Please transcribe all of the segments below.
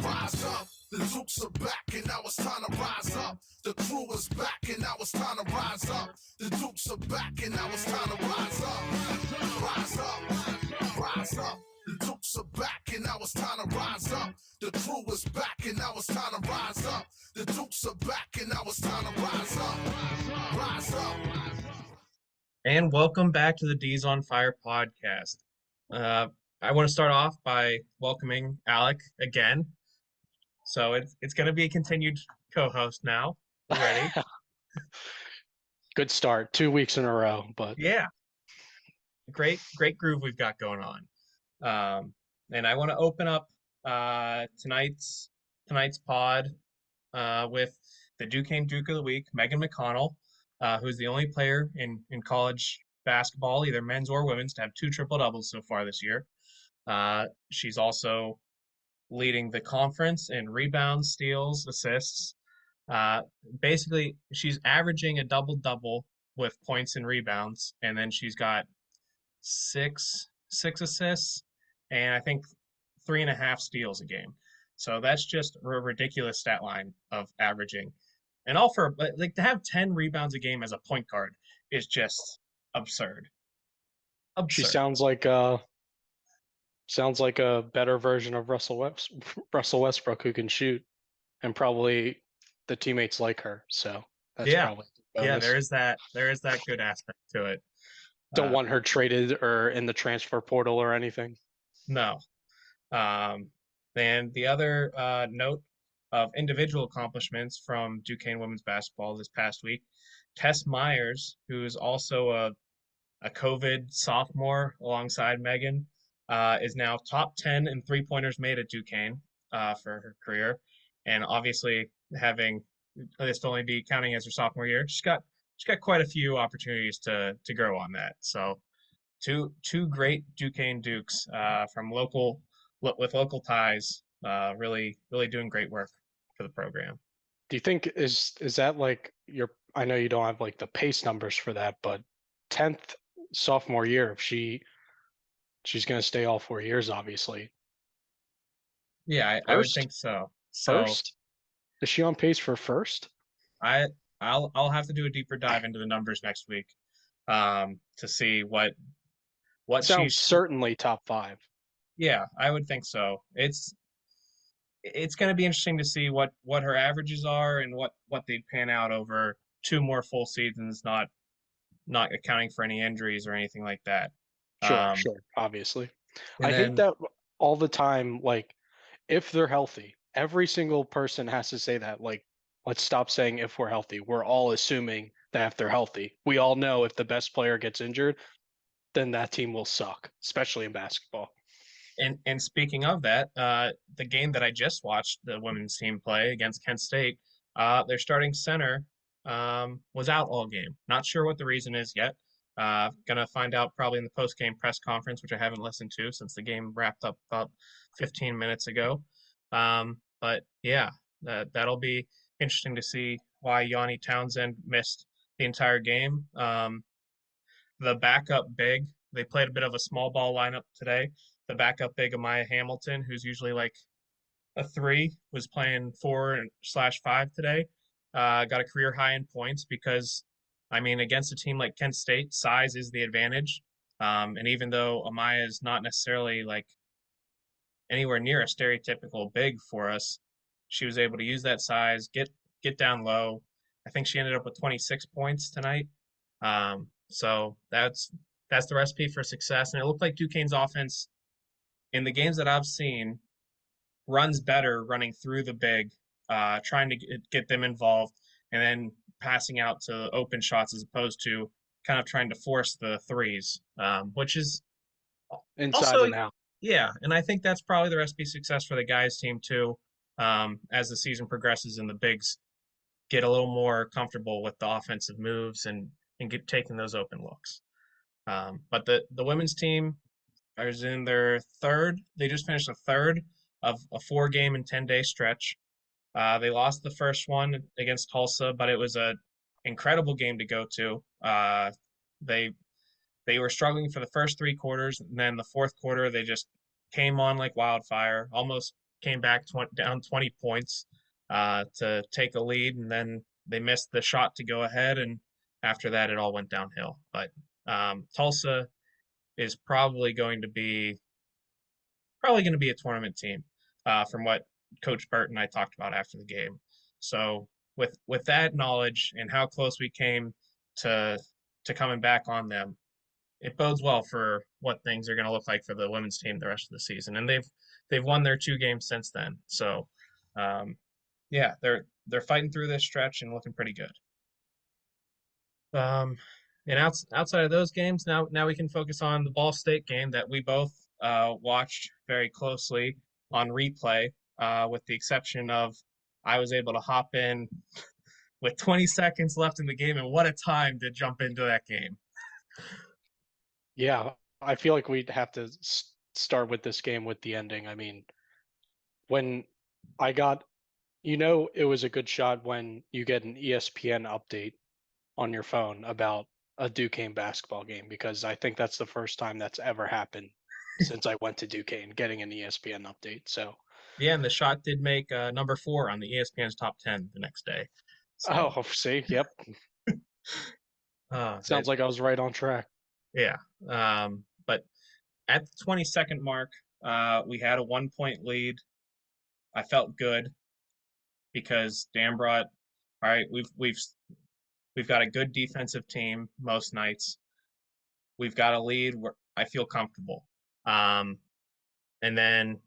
Rise up, the Dukes are back, and now it's time to rise up. The crew is back, and now it's time to rise up. The Dukes are back, and now it's time to rise up. Rise up, rise up. The Dukes are back, and now it's time to rise up. The crew is back, and now it's time to rise up. The Dukes are back, and now it's time to rise up. Rise up. And welcome back to the D's on Fire podcast. I want to start off by welcoming Alec again. So it's going to be a continued co-host now already. Good start, 2 weeks in a row, but Yeah, great groove we've got going on. And I want to open up tonight's pod with the Duquesne Duke of the Week, Megan McConnell, who's the only player in college basketball, either men's or women's, to have 2 triple doubles so far this year. She's also leading the conference in rebounds, steals, assists. Basically, she's averaging a double-double with points and rebounds, and then she's got six assists and I think 3.5 steals a game. So that's just a ridiculous stat line of averaging. And all for like to have 10 rebounds a game as a point guard is just absurd. she sounds like a better version of Russell Westbrook who can shoot, and probably the teammates like her. So that's probably a bonus. there is that good aspect to it. Don't want her traded or in the transfer portal or anything. No. And the other note of individual accomplishments from Duquesne women's basketball this past week, Tess Myers, who is also a COVID sophomore alongside Megan, is now top 10 in three-pointers made at Duquesne for her career. And obviously, having this only be counting as her sophomore year, she's got quite a few opportunities to grow on that. So two great Duquesne Dukes from local ties, really doing great work for the program. Do you think is that like I know you don't have like the pace numbers for that, but 10th sophomore year, if she's going to stay all 4 years, obviously. Yeah, I would think so. First? Is she on pace for first? I'll have to do a deeper dive into the numbers next week to see what sounds certainly top 5. Yeah, I would think so. It's going to be interesting to see what her averages are and what they pan out over 2 more full seasons, not accounting for any injuries or anything like that. Sure, obviously. I hate that all the time. Like, if they're healthy, every single person has to say that. Like, let's stop saying if we're healthy. We're all assuming that if they're healthy. We all know if the best player gets injured, then that team will suck, especially in basketball. And speaking of that, the game that I just watched the women's team play against Kent State, their starting center was out all game. Not sure what the reason is yet. Gonna find out probably in the post-game press conference, which I haven't listened to since the game wrapped up about 15 minutes ago. But yeah, that'll be interesting to see why Yanni Townsend missed the entire game. The backup big, they played a bit of a small ball lineup today. The backup big, Amaya Hamilton, who's usually like a 3, was playing 4/5 today. Got a career high in points because, I mean, against a team like Kent State, size is the advantage. And even though Amaya is not necessarily like anywhere near a stereotypical big for us, she was able to use that size, get down low. I think she ended up with 26 points tonight. So that's the recipe for success. And it looked like Duquesne's offense, in the games that I've seen, runs better running through the big, trying to get them involved, and then passing out to open shots as opposed to kind of trying to force the threes, which is inside and out. Yeah, and I think that's probably the recipe success for the guys' team too. As the season progresses and the bigs get a little more comfortable with the offensive moves and get taking those open looks. But the women's team is in their third. They just finished the third of a 4-game and 10-day stretch. They lost the first one against Tulsa, but it was an incredible game to go to. They They were struggling for the first 3 quarters, and then the fourth quarter they just came on like wildfire. Almost came back down 20 points to take a lead, and then they missed the shot to go ahead, and after that it all went downhill. But Tulsa is probably going to be a tournament team, from what Coach Burt and I talked about after the game. So with that knowledge and how close we came to coming back on them, it bodes well for what things are going to look like for the women's team the rest of the season. And they've won their 2 games since then. So yeah, they're fighting through this stretch and looking pretty good. And outside of those games, now we can focus on the Ball State game that we both watched very closely on replay, with the exception of I was able to hop in with 20 seconds left in the game, and what a time to jump into that game. Yeah, I feel like we'd have to start with this game with the ending. I mean, when I got, it was a good shot when you get an ESPN update on your phone about a Duquesne basketball game, because I think that's the first time that's ever happened since I went to Duquesne, getting an ESPN update. So yeah, and the shot did make number 4 on the ESPN's top 10 the next day. So see, yep, sounds like I was right on track. Yeah. But at the 22nd mark, we had a 1-point lead. I felt good because Dan brought, all right, we've got a good defensive team most nights. We've got a lead where I feel comfortable. And then,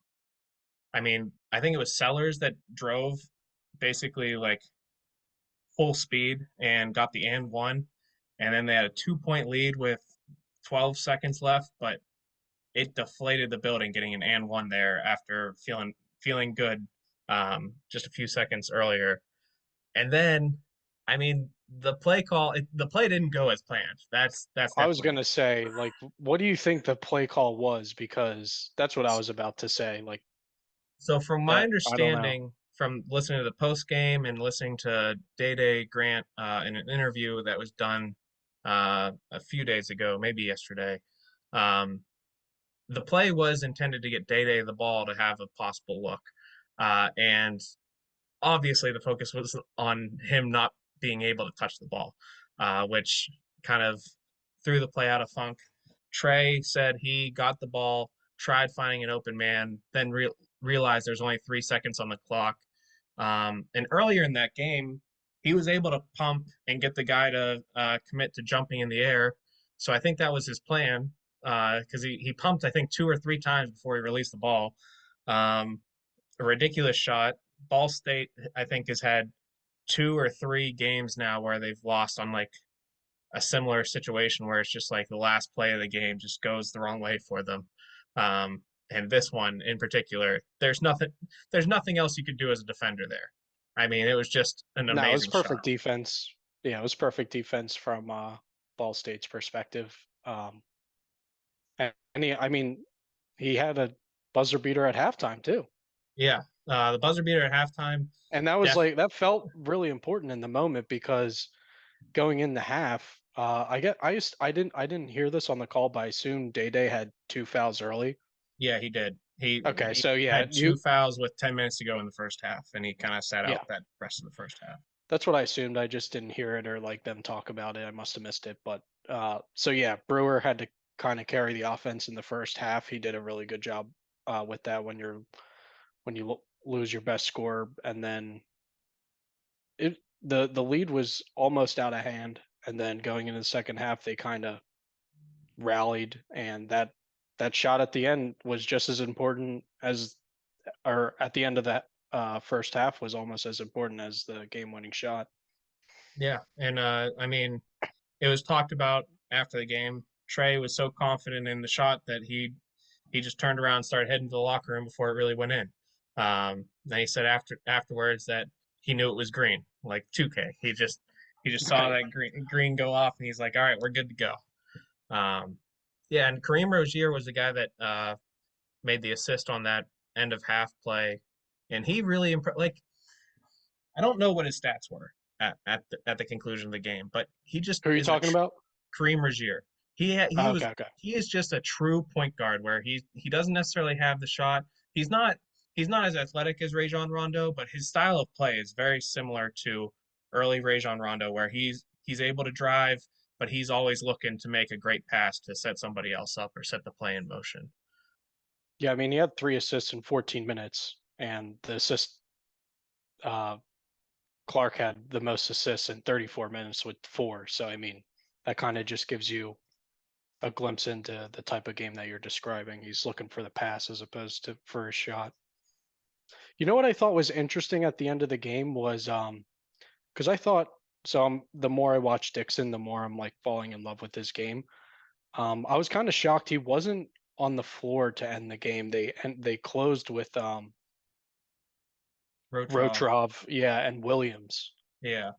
I mean, I think it was Sellers that drove basically like full speed and got the and one. And then they had a 2-point lead with 12 seconds left, but it deflated the building getting an and one there after feeling good just a few seconds earlier. And then, I mean, the play didn't go as planned. That's I was definitely. gonna say, like, what do you think the play call was? Because that's what I was about to say. Like So from my that, I don't know. understanding, from listening to the post game and listening to Day Grant in an interview that was done a few days ago, maybe yesterday, um, the play was intended to get Day the ball to have a possible look, and obviously the focus was on him not being able to touch the ball, which kind of threw the play out of funk. Trey said he got the ball, tried finding an open man, then realized there's only 3 seconds on the clock. And earlier in that game, he was able to pump and get the guy to commit to jumping in the air. So I think that was his plan, because he pumped, I think, 2 or 3 times before he released the ball. A ridiculous shot. Ball State, I think, has had 2 or 3 games now where they've lost on like a similar situation where it's just like the last play of the game just goes the wrong way for them. And this one in particular, there's nothing else you could do as a defender there. I mean, it was just an No, it was amazing perfect shot. defense. Yeah, it was perfect defense from Ball State's perspective. And I mean, he had a buzzer beater at halftime too. Yeah, the buzzer beater at halftime. And that was Def- like, that felt really important in the moment, because going in the half, I didn't hear this on the call, but I assume Day had 2 fouls early. yeah, he did. He Okay, he so yeah, had 2 fouls with 10 minutes to go in the first half, and he kind of sat out yeah, that rest of the first half. that's what I assumed. I just didn't hear it or like them talk about it. I must have missed it. But so yeah, Brewer had to kind of carry the offense in the first half. He did a really good job with that when you lose your best scorer, and then the lead was almost out of hand, and then going into the second half they kind of rallied, and that shot at the end was just as important as, or at the end of that first half was almost as important as the game-winning shot. Yeah, and I mean, it was talked about after the game. Trey was so confident in the shot that he just turned around and started heading to the locker room before it really went in. Then he said afterwards that he knew it was green, like 2K. He just saw Right. that green go off, and he's like, all right, we're good to go. Yeah, and Kareem Rozier was the guy that made the assist on that end of half play, and he really like, I don't know what his stats were at the conclusion of the game, but he just Who are you is a talking about? Kareem Rozier. He was Okay. he is just a true point guard where he doesn't necessarily have the shot. He's not he's not as athletic as Rajon Rondo, but his style of play is very similar to early Rajon Rondo, where he's able to drive, but he's always looking to make a great pass to set somebody else up or set the play in motion. Yeah, I mean, he had 3 assists in 14 minutes, and the assist uh, Clark had the most assists in 34 minutes with 4. So I mean, that kind of just gives you a glimpse into the type of game that you're describing. He's looking for the pass as opposed to for a shot. You know what I thought was interesting at the end of the game was because I thought so. The more I watch Dixon, the more I'm like falling in love with his game. I was kind of shocked he wasn't on the floor to end the game. They closed with Rotrov, Rotrov, yeah, and Williams. yeah.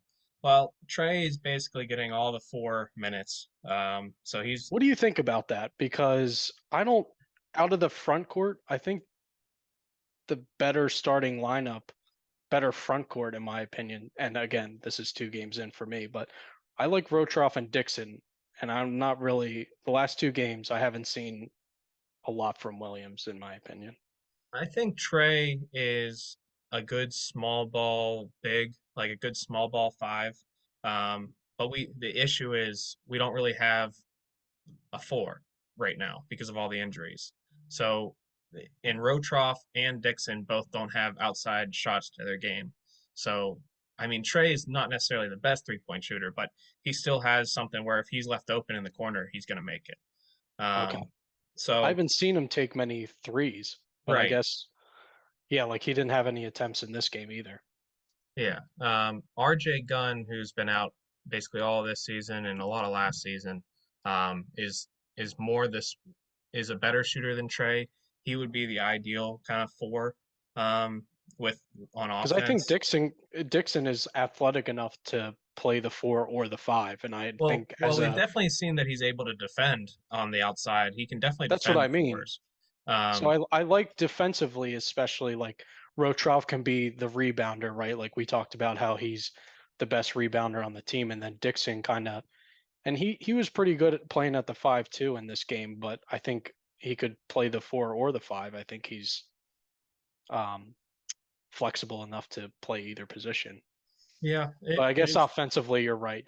Well, Trey is basically getting all the 4 minutes. So he's What do you think about that? Because I don't, out of the front court, I think the better starting lineup, better front court, in my opinion. And again, this is 2 games in for me, but I like Rotroff and Dixon. And I'm not really, the last 2 games, I haven't seen a lot from Williams, in my opinion. I think Trey is a good small ball big, like a good small ball five. But the issue is we don't really have a four right now because of all the injuries. So in Rotroff and Dixon both don't have outside shots to their game. So I mean Trey is not necessarily the best 3-point shooter, but he still has something where if he's left open in the corner, he's going to make it. Okay. I So haven't seen him take many threes, but I right, guess, yeah, like he didn't have any attempts in this game either. yeah. RJ Gunn, who's been out basically all this season and a lot of last season, is more this is a better shooter than Trey. He would be the ideal kind of four with on Because I think offense. Dixon is athletic enough to play the 4 or the 5, and I think Well, we've definitely seen that he's able to defend on the outside. He can definitely that's what defend I the mean. fours. So Um, I like defensively, especially like Rotrov can be the rebounder, right? Like we talked about how he's the best rebounder on the team, and then Dixon kind of, and he was pretty good at playing at the 5 too in this game, but I think he could play the 4 or the 5. I think he's um, flexible enough to play either position. yeah, But I it guess is. offensively, you're right.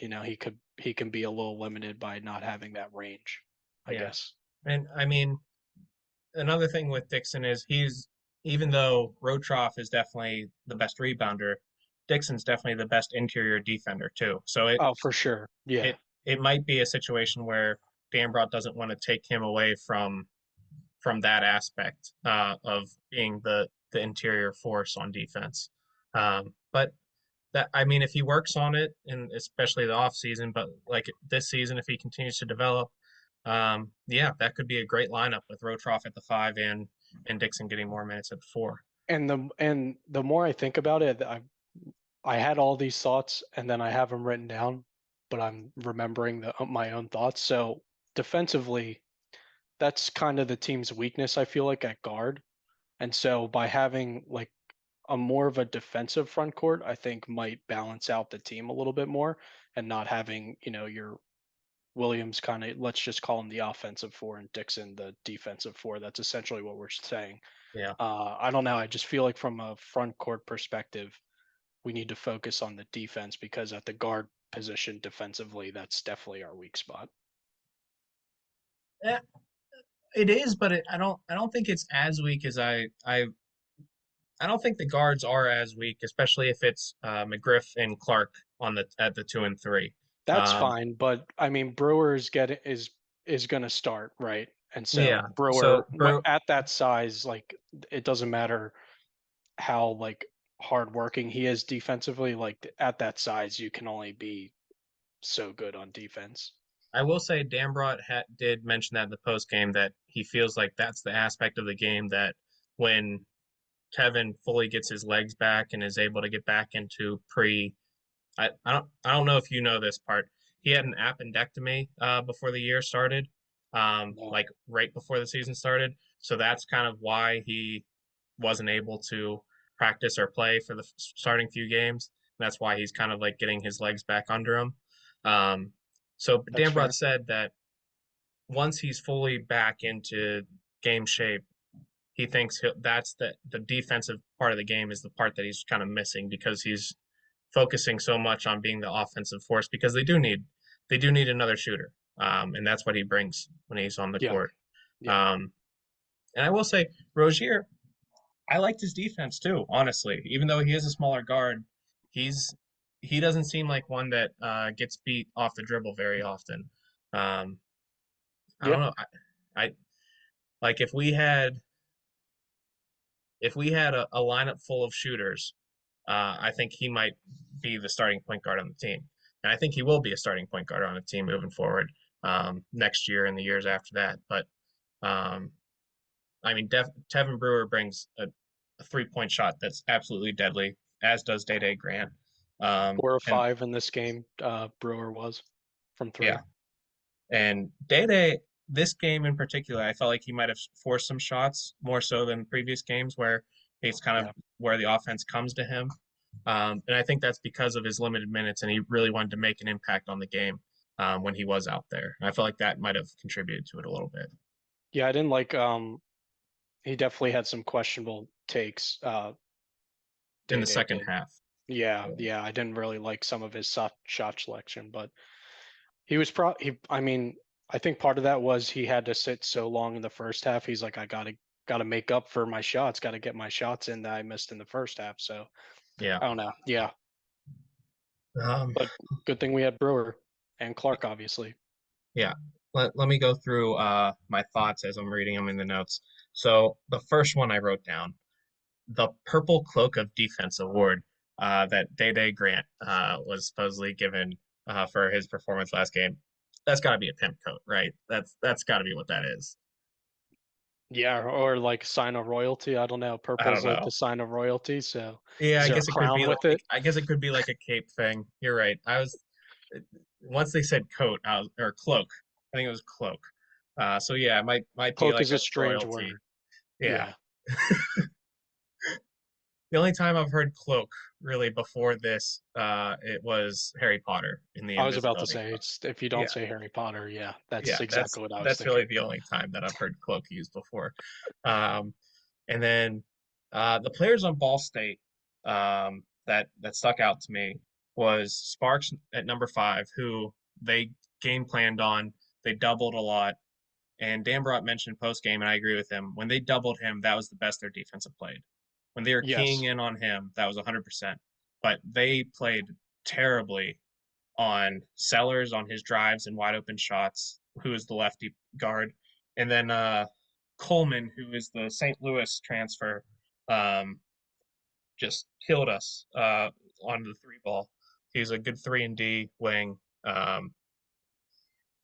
He can be a little limited by not having that range, I Yeah, guess. and I mean another thing with Dixon is he's even though Rotroff is definitely the best rebounder, Dixon's definitely the best interior defender too. So Oh, for sure. Yeah, it might be a situation where Dambrot doesn't want to take him away from that aspect of being the interior force on defense. But that I mean, if he works on it, and especially the off season, but like this season, if he continues to develop, yeah, that could be a great lineup with Rotroff at the five and Dixon getting more minutes at the four. and the more I think about it, I had all these thoughts, and then I have them written down, but I'm remembering my own thoughts. So defensively, that's kind of the team's weakness. I feel like at guard, and so by having like a more of a defensive front court, I think might balance out the team a little bit more, and not having your Williams kind of, let's just call him the offensive 4 and Dixon the defensive 4. That's essentially what we're saying. Yeah, I don't know. I just feel like from a front court perspective, we need to focus on the defense because at the guard position defensively, that's definitely our weak spot. yeah, it is, but I don't think it's as weak as I don't think the guards are as weak, especially if it's McGriff and Clark on the at the two and three. That's Um, fine, but I mean Brewer is going to start, right? And yeah, so so Brewer Bro, at that size, like it doesn't matter how like hardworking he is defensively. Like at that size, you can only be so good on defense. I will say Dambrot did mention that in the post game that he feels like that's the aspect of the game that when Kevin fully gets his legs back and is able to get back into I don't know if you know this part. He had an appendectomy before the year started, No, like right before the season started. So that's kind of why he wasn't able to practice or play for the starting few games. And that's why he's kind of like getting his legs back under him. Um, so that's Dambrot fair. said that once he's fully back into game shape, he thinks that's the defensive part of the game is the part that he's kind of missing because he's focusing so much on being the offensive force because they do need another shooter, and that's what he brings when he's on the Yeah, court. yeah, Um, and I will say, Rozier, I liked his defense too. Honestly, even though he is a smaller guard, he's he doesn't seem like one that gets beat off the dribble very often. Um, I yeah. don't know. I like if we had a lineup full of shooters, I think he might be the starting point guard on the team, and I think he will be a starting point guard on the team moving forward next year and the years after that. But um, I mean, Tevin Brewer brings a 3-point shot that's absolutely deadly, as does Day Grant. 4 or 5 in this game. Brewer was from Yeah, 3. and Day this game in particular, I felt like he might have forced some shots more so than previous games where he's kind of Yeah, where the offense comes to him. And I think that's because of his limited minutes, and he really wanted to make an impact on the game when he was out there. And I felt like that might have contributed to it a little bit yeah. I didn't like. He definitely had some questionable takes. in the Day second did. half. Yeah, yeah. I didn't really like some of his shot selection, but he was I mean, I think part of that was he had to sit so long in the first half. He's like, I gotta make up for my shots. Got to get my shots in that I missed in the first half. So Yeah. I don't know. Yeah, Um, but good thing we had Brewer and Clark, obviously. yeah. Let me go through my thoughts as I'm reading them in the notes. So the first one I wrote down, the Purple Cloak of Defense award that Day Grant was supposedly given for his performance last game. That's got to be a pimp coat, right? That's got to be what that is. Yeah, or like sign of royalty. I don't know. I don't Purple's like know. the sign of royalty. So Yeah, is I there a guess it could crown be with like it? I guess it could be like a cape thing. You're right. I was once they said coat, or cloak. I think it was cloak. So yeah, it might be Cloak like is a a strange royalty. word. Yeah. Yeah, The only time I've heard cloak really before this, it was Harry Potter in the I was about to invisibility say cloak. it's if you don't Yeah, say Harry Potter, yeah, that's yeah, exactly what I was that's really thinking. the only time that I've heard cloak used before. Um, and then the players on Ball State that stuck out to me was Sparks at number 5, who they game planned on. They doubled a lot. And Dan Brought mentioned post game, and I agree with him. When they doubled him, that was the best their defense have played. When they were keying Yes, in on him, that was 100%. But they played terribly on Sellers on his drives and wide open shots, who is the lefty guard, and then Coleman, who is the St. Louis transfer, um, just killed us on the 3 ball. He's a good 3 and D wing.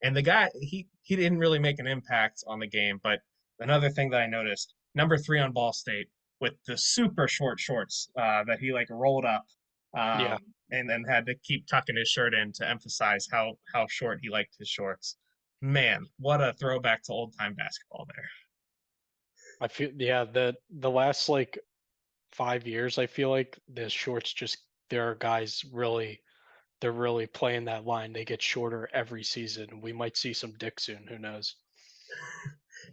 And the guy, he didn't really make an impact on the game. But another thing that I noticed, number 3 on Ball State with the super short shorts that he like rolled up, yeah. and then had to keep tucking his shirt in to emphasize how short he liked his shorts. Man, what a throwback to old time basketball there. I feel yeah the last like 5 years, I feel like the shorts just there are guys really they're really playing that line. They get shorter every season. We might see some Dick soon. Who knows?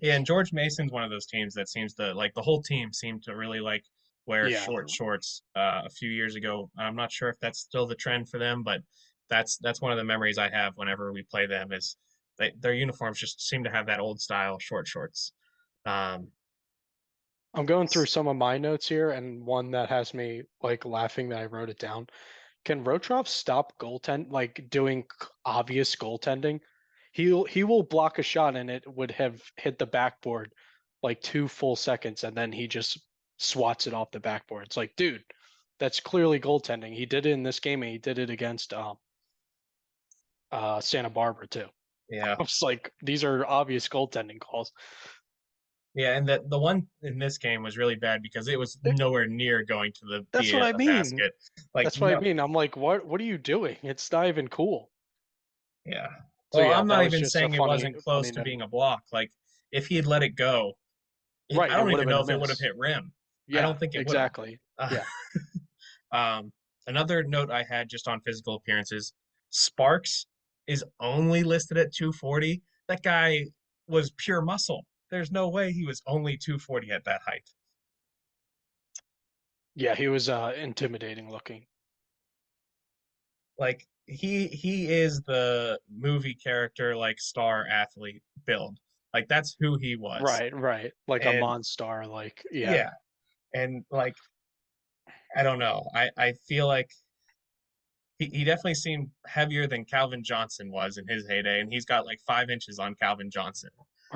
Yeah, and George Mason's one of those teams that seems to like the whole team seemed to really like wear Yeah, short shorts a few years ago. I'm not sure if that's still the trend for them, but that's one of the memories I have whenever we play them is their uniforms just seem to have that old style short shorts. Um, I'm going through some of my notes here, and one that has me like laughing that I wrote it down. Can Rotrov stop goaltend like doing obvious goaltending? He will block a shot and it would have hit the backboard like 2 full seconds, and then he just swats it off the backboard. It's like, dude, that's clearly goaltending. He did it in this game, and he did it against Santa Barbara too. yeah, I was like, these are obvious goaltending calls. yeah, and the one in this game was really bad because it was Eh, nowhere near going to That's what I a mean. basket. Like That's what I no, mean. I'm like, what are you doing? It's not even cool. yeah. So Well, yeah, I'm that not was even just a saying it funny wasn't funny close to note. being a block. Like if he had let it go, Right, I it don't would have even been know a if it would have miss. hit rim. I Yeah, don't think it would have. exactly. Uh, Yeah. another note I had just on physical appearances, Sparks is only listed at 240. That guy was pure muscle. There's no way he was only 240 at that height. Yeah, he was intimidating looking. Like he is the movie character like star athlete build. Like that's who he was. Right. Like a And Monstar, like yeah. yeah, and like I don't know. I feel like he definitely seemed heavier than Calvin Johnson was in his heyday, and he's got like 5 inches on Calvin Johnson.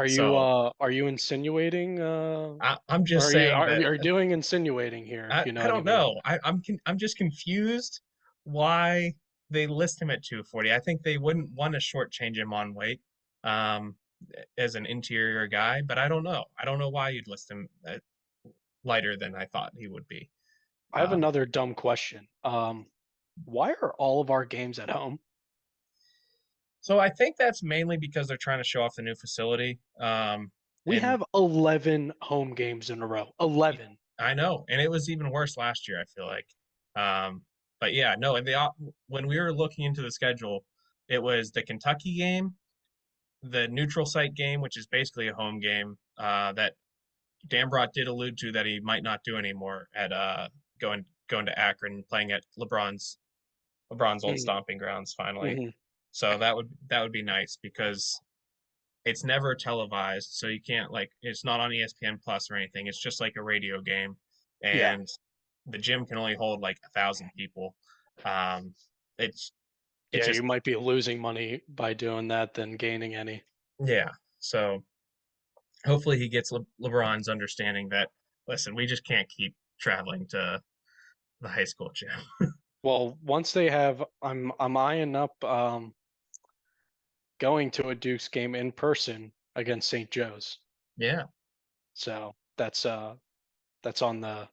So Are you insinuating I'm or just saying that are you doing insinuating here, if you know I what I don't mean? know. I'm just confused why they list him at 240. I think they wouldn't want to shortchange him on weight um, as an interior guy, but I don't know. I don't know why you'd list him lighter than I thought he would be. I have Um, another dumb question. Why are all of our games at home? so I think that's mainly because they're trying to show off the new facility. We And have 11 home games in a row. 11. I know, and it was even worse last year, I feel like. Um, but yeah, no, and when we were looking into the schedule, it was the Kentucky game, the neutral site game, which is basically a home game, that Dambrot did allude to that he might not do anymore at going to Akron, playing at LeBron's old Mhm, stomping grounds finally. mhm. So that would be nice because it's never televised, so you can't like it's not on ESPN Plus or anything. It's just like a radio game, Yeah. and the gym can only hold like 1,000 people. Um, it's it's Yeah, you just might be losing money by doing that than gaining any. yeah. So hopefully he gets LeBron's understanding that listen, we just can't keep traveling to the high school gym. Well, once they have, I'm eyeing up going to a Dukes game in person against St. Joe's. Yeah, So that's on the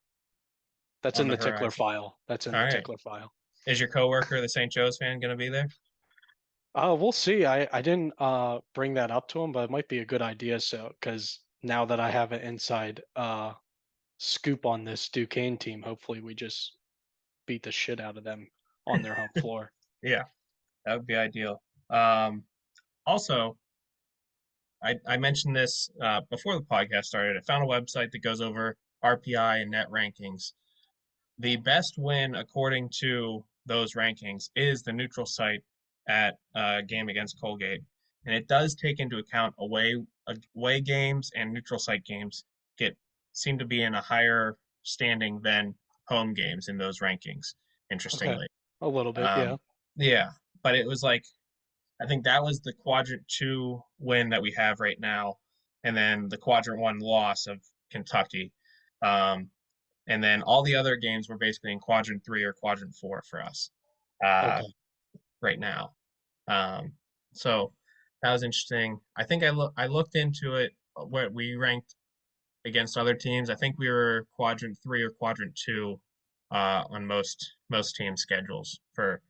that's on in the the tickler horizon. file. That's in All the right. tickler file. Is your coworker the St. Joe's fan going to be there? We'll see. I didn't bring that up to him, but it might be a good idea. So because now that I have an inside scoop on this Duquesne team, hopefully we just beat the shit out of them on their home floor. Yeah, that would be ideal. Um, Also, I mentioned this before the podcast started. I found a website that goes over RPI and net rankings. The best win, according to those rankings, is the neutral site at a game against Colgate, and it does take into account away games and neutral site games get seem to be in a higher standing than home games in those rankings. Okay, Interestingly, a little bit, yeah. um, yeah, but it was like I think that was the quadrant two win that we have right now, and then the quadrant one loss of Kentucky. Um, and then all the other games were basically in quadrant three or quadrant four for us uh, Okay, right now. Um, so that was interesting. I think I looked into it where we ranked against other teams. I think we were quadrant three or quadrant two on most team schedules for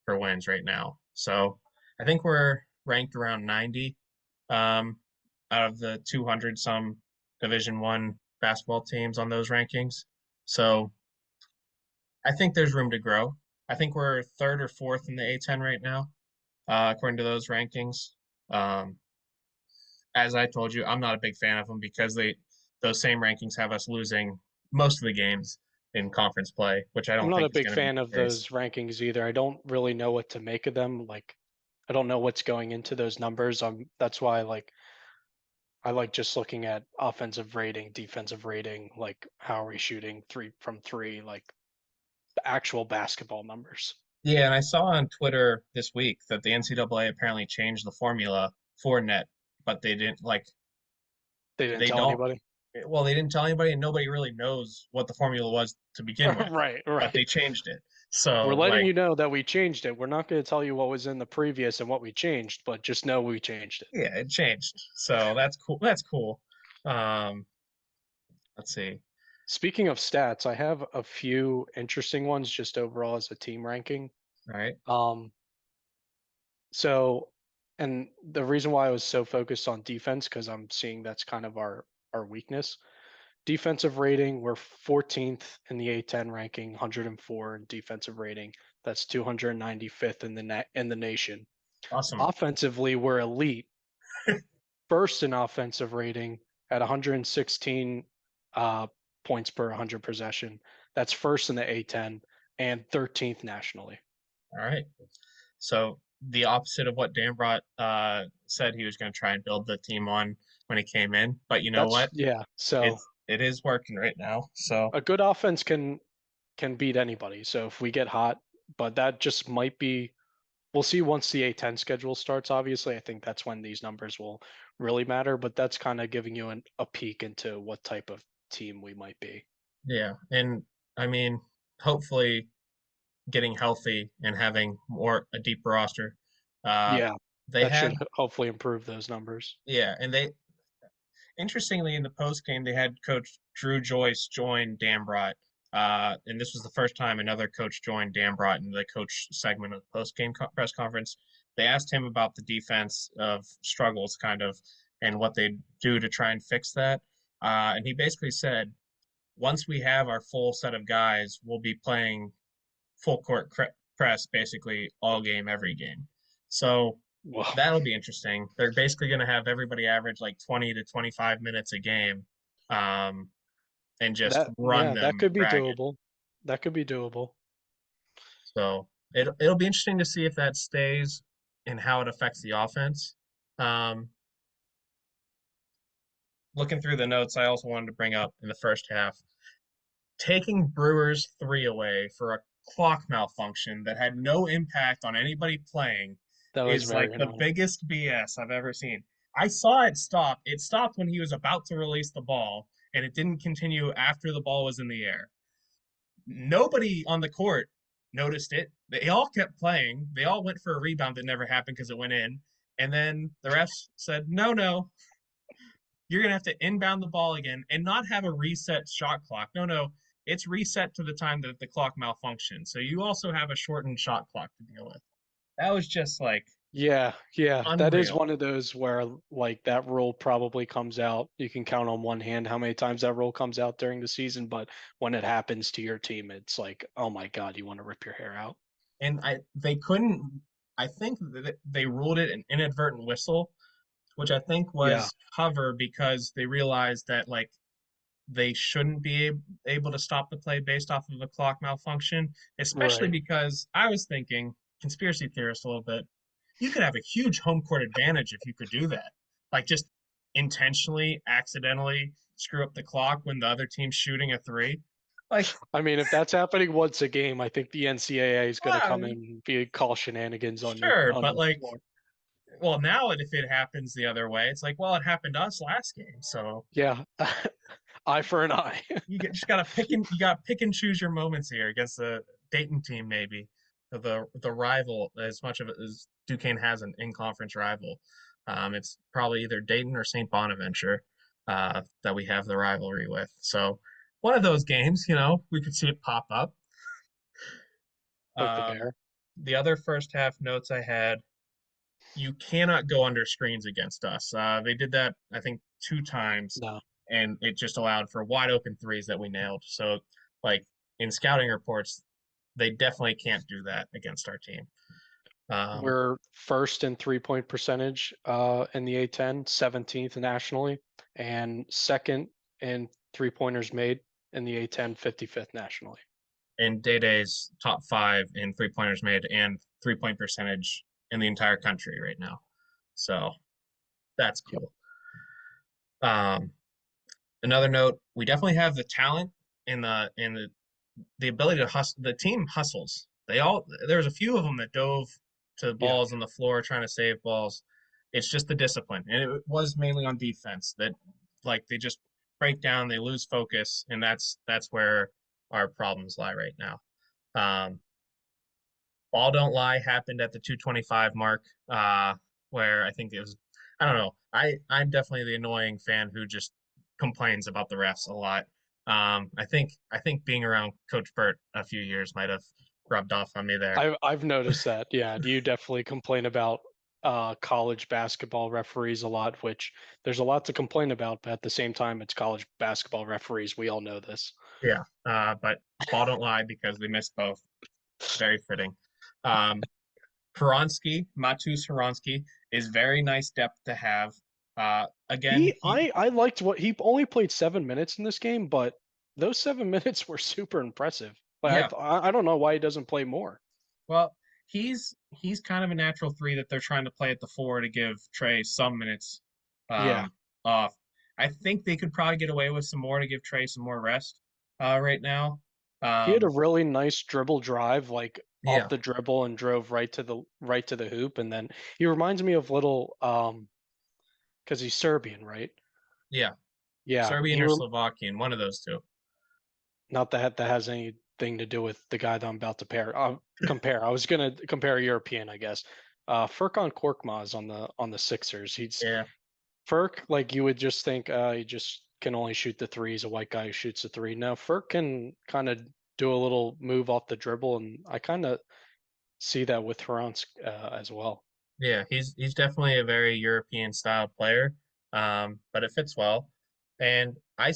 wins right now. So I think we're ranked around 90 um, out of the 200 some Division One basketball teams on those rankings. So I think there's room to grow. I think we're third or fourth in the A10 right now, according to those rankings. Um, as I told you, I'm not a big fan of them because those same rankings have us losing most of the games in conference play, which I I'm don't not think a is big going to be fan of the case. those rankings either. I don't really know what to make of them. Like, I don't know what's going into those numbers. That's why I like just looking at offensive rating, defensive rating, like how are we shooting three from three, like the actual basketball numbers. Yeah, and I saw on Twitter this week that the NCAA apparently changed the formula for net, but they didn't like They didn't they tell don't anybody. well, they didn't tell anybody and nobody really knows what the formula was to begin with, Right, but right. they changed it. We're So letting like you know that we changed it. We're not going to tell you what was in the previous and what we changed, but just know we changed it. yeah, it changed. So that's cool. That's cool. Um, let's see. Speaking of stats, I have a few interesting ones just overall as a team ranking. All right. Um, so, and the reason why I was so focused on defense, because I'm seeing that's kind of our weakness. Defensive rating, we're 14th in the A10 ranking, 104 in defensive rating. That's 295th in the nation. Awesome. Offensively, we're elite. first in offensive rating at 116 points per 100 possession. That's first in the A10 and 13th nationally. All right. So the opposite of what Dambrot said he was going to try and build the team on when he came in. But you know That's what? yeah. So It is working right now. So a good offense can beat anybody. So if we get hot, but that just might be we'll see once the A10 schedule starts. Obviously, I think that's when these numbers will really matter. But that's kind of giving you a peek into what type of team we might be. yeah, and I mean, hopefully getting healthy and having more a deeper roster. Uh, Yeah, they that should had hopefully improve those numbers. yeah, and they interestingly in the post game they had Coach Drew Joyce join Dambrot. And this was the first time another coach joined Dambrot in the coach segment of the post game press conference. They asked him about the defense of struggles, kind of, and what they do to try and fix that. And he basically said, once we have our full set of guys, we'll be playing full court press basically all game, every game. So Well, that'll be interesting. They're basically going to have everybody average like 20 to 25 minutes a game, um, and just run that them could be ragged. doable. That could be doable. So it'll be interesting to see if that stays and how it affects the offense. Um, Looking through the notes, I also wanted to bring up in the first half taking Brewers 3 away for a clock malfunction that had no impact on anybody playing That was is like very the annoying. biggest BS I've ever seen. I saw it stop. It stopped when he was about to release the ball, and it didn't continue after the ball was in the air. Nobody on the court noticed it. They all kept playing. They all went for a rebound that never happened because it went in. And then the refs said, no, no, you're going to have to inbound the ball again and not have a reset shot clock. No, no, it's reset to the time that the clock malfunctioned. So you also have a shortened shot clock to deal with. That was just like Yeah, that is unreal. one of those where like that rule probably comes out. You can count on one hand how many times that rule comes out during the season, but when it happens to your team, it's like, oh my God, you want to rip your hair out. And they couldn't, I think they ruled it an inadvertent whistle, which I think Yeah, was cover because they realized that like they shouldn't be able to stop the play based off of a clock malfunction, especially right. because I was thinking, conspiracy theorist a little bit, you could have a huge home court advantage if you could do that. Like just intentionally, accidentally screw up the clock when the other team's shooting a three. Like, I mean, if that's happening once a game, I think the NCAA is going to come in wow, and be call shenanigans sure, on but the like, floor. well, now if it happens the other way, it's like, well, it happened to us last game, so Yeah, eye for an eye. just gotta pick and choose your moments here against the Dayton team, maybe the rival as much of it as Duquesne has an in conference rival. It's probably either Dayton or St. Bonaventure that we have the rivalry with. So one of those games, we could see it pop up. Poke the Um, bear. the other first half notes I had, you cannot go under screens against us. They did that, I think, 2 times, No, and it just allowed for wide open threes that we nailed. So, like in scouting reports, they definitely can't do that against our team. Um, we're first in 3-point percentage in the A10, 17th nationally, and second in 3-pointers made in the A10, 55th nationally. and Day Day's top 5 in 3 pointers made and 3 point percentage in the entire country right now. So that's Yep. cool. Um, Another note, we definitely have the talent in the ability to hustle. The team hustles. There's a few of them that dove to Yeah. balls on the floor trying to save balls. It's just the discipline, and it was mainly on defense that like they just break down, they lose focus, and that's where our problems lie right now. Um, Ball don't lie happened at the 225 mark, where I think it was. I don't know. I'm definitely the annoying fan who just complains about the refs a lot. I think being around Coach Burt a few years might have rubbed off on me there. I've noticed that. Yeah, you definitely complain about college basketball referees a lot, which there's a lot to complain about, but at the same time, it's college basketball referees. We all know this. Yeah, but ball don't lie because they missed both. Very fitting. Um, Matus Peronsky is very nice depth to have. Again, I liked what he only played 7 minutes in this game, but those 7 minutes were super impressive. yeah, I don't know why he doesn't play more. well, he's kind of a natural three that they're trying to play at the four to give Trey some minutes Yeah, off. I think they could probably get away with some more to give Trey some more rest right now. he had a Um, really nice dribble drive, like off yeah, the dribble and drove right to the hoop, and then he reminds me of little because he's Serbian, right? yeah, Yeah, Serbian or Slovakian, one of those two. not that has anything to do with the guy that I'm about to compare. I was gonna compare a European, I guess. Furkan Korkmaz on the Sixers. He's Yeah, Furk, like you would just think he just can only shoot the three. He's a white guy who shoots the three. Now Furk can kind of do a little move off the dribble, and I kind of see that with Hransk as well. yeah, he's definitely a very European style player, but it fits well. And I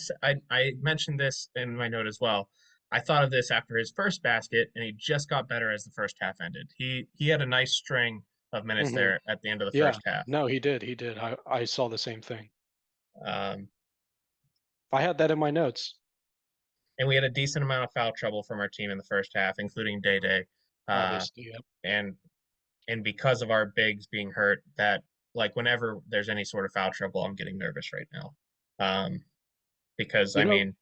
mentioned this in my note as well. I thought of this after his first basket, and he just got better as the first half ended. He had a nice string of minutes Hmm. there at the end of the Yeah, first half. no, he did. He did. I saw the same thing. Um, I had that in my notes, and we had a decent amount of foul trouble from our team in the first half, including Day Day. Uh, obviously. Yep. and and because of our bigs being hurt, that like whenever there's any sort of foul trouble, I'm getting nervous right now. Um, because You I know, mean,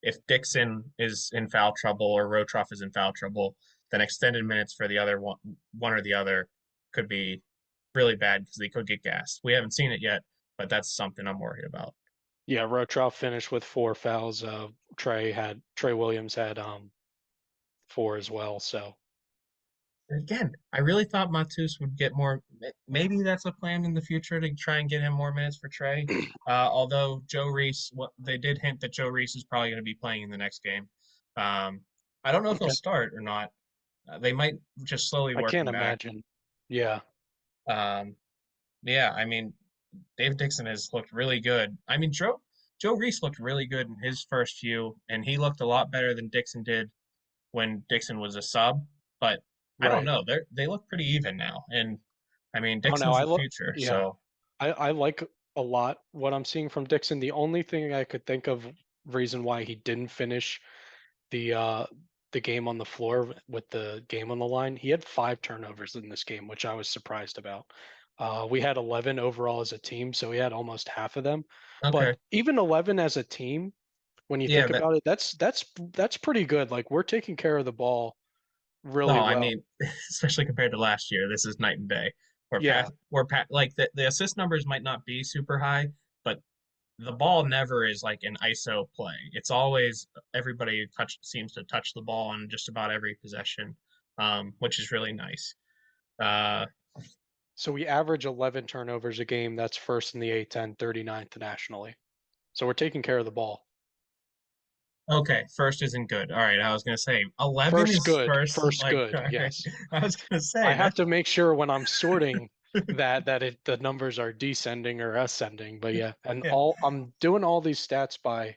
if Dixon is in foul trouble or Rotroff is in foul trouble, then extended minutes for the other one or the other could be really bad because they could get gassed. We haven't seen it yet, but that's something I'm worried about. yeah, Rotroff finished with 4 fouls. Trey Williams had four as well. So Again, I really thought Matus would get more. Maybe that's a plan in the future to try and get him more minutes for Trey. Although Joe Reese, what they did hint that Joe Reese is probably going to be playing in the next game. Um, I don't know if he'll okay, start or not. They might just slowly I work can't him back. imagine. Yeah, Um, yeah, I mean, Dave Dixon has looked really good. I mean, Joe Reese looked really good in his first few, and he looked a lot better than Dixon did when Dixon was a sub. But I don't right. know. They look pretty even now. And I mean, Oh no, Dixon's the future. yeah, So I like a lot what I'm seeing from Dixon. The only thing I could think of reason why he didn't finish the uh the game on the floor with the game on the line, he had 5 turnovers in this game, which I was surprised about. We had 11 overall as a team, so he had almost half of them. okay, But even 11 as a team, when you yeah. think That about it, that's pretty good. Like we're taking care of the ball no, really I well. mean, especially compared to last year, this is night and day. Yeah, We're pat like the assist numbers might not be super high, but the ball never is like an ISO play. It's always everybody touch seems to touch the ball on just about every possession, which is really nice. Uh, so we average 11 turnovers a game. That's first in the A10, 39th nationally. So we're taking care of the ball. okay, first isn't good. All right, I was gonna say 11 First is good, first. first Like, good. all right, Yes. I was gonna I say have that. to make sure when I'm sorting that the numbers are descending or ascending. But yeah, and Yeah. all I'm doing all these stats by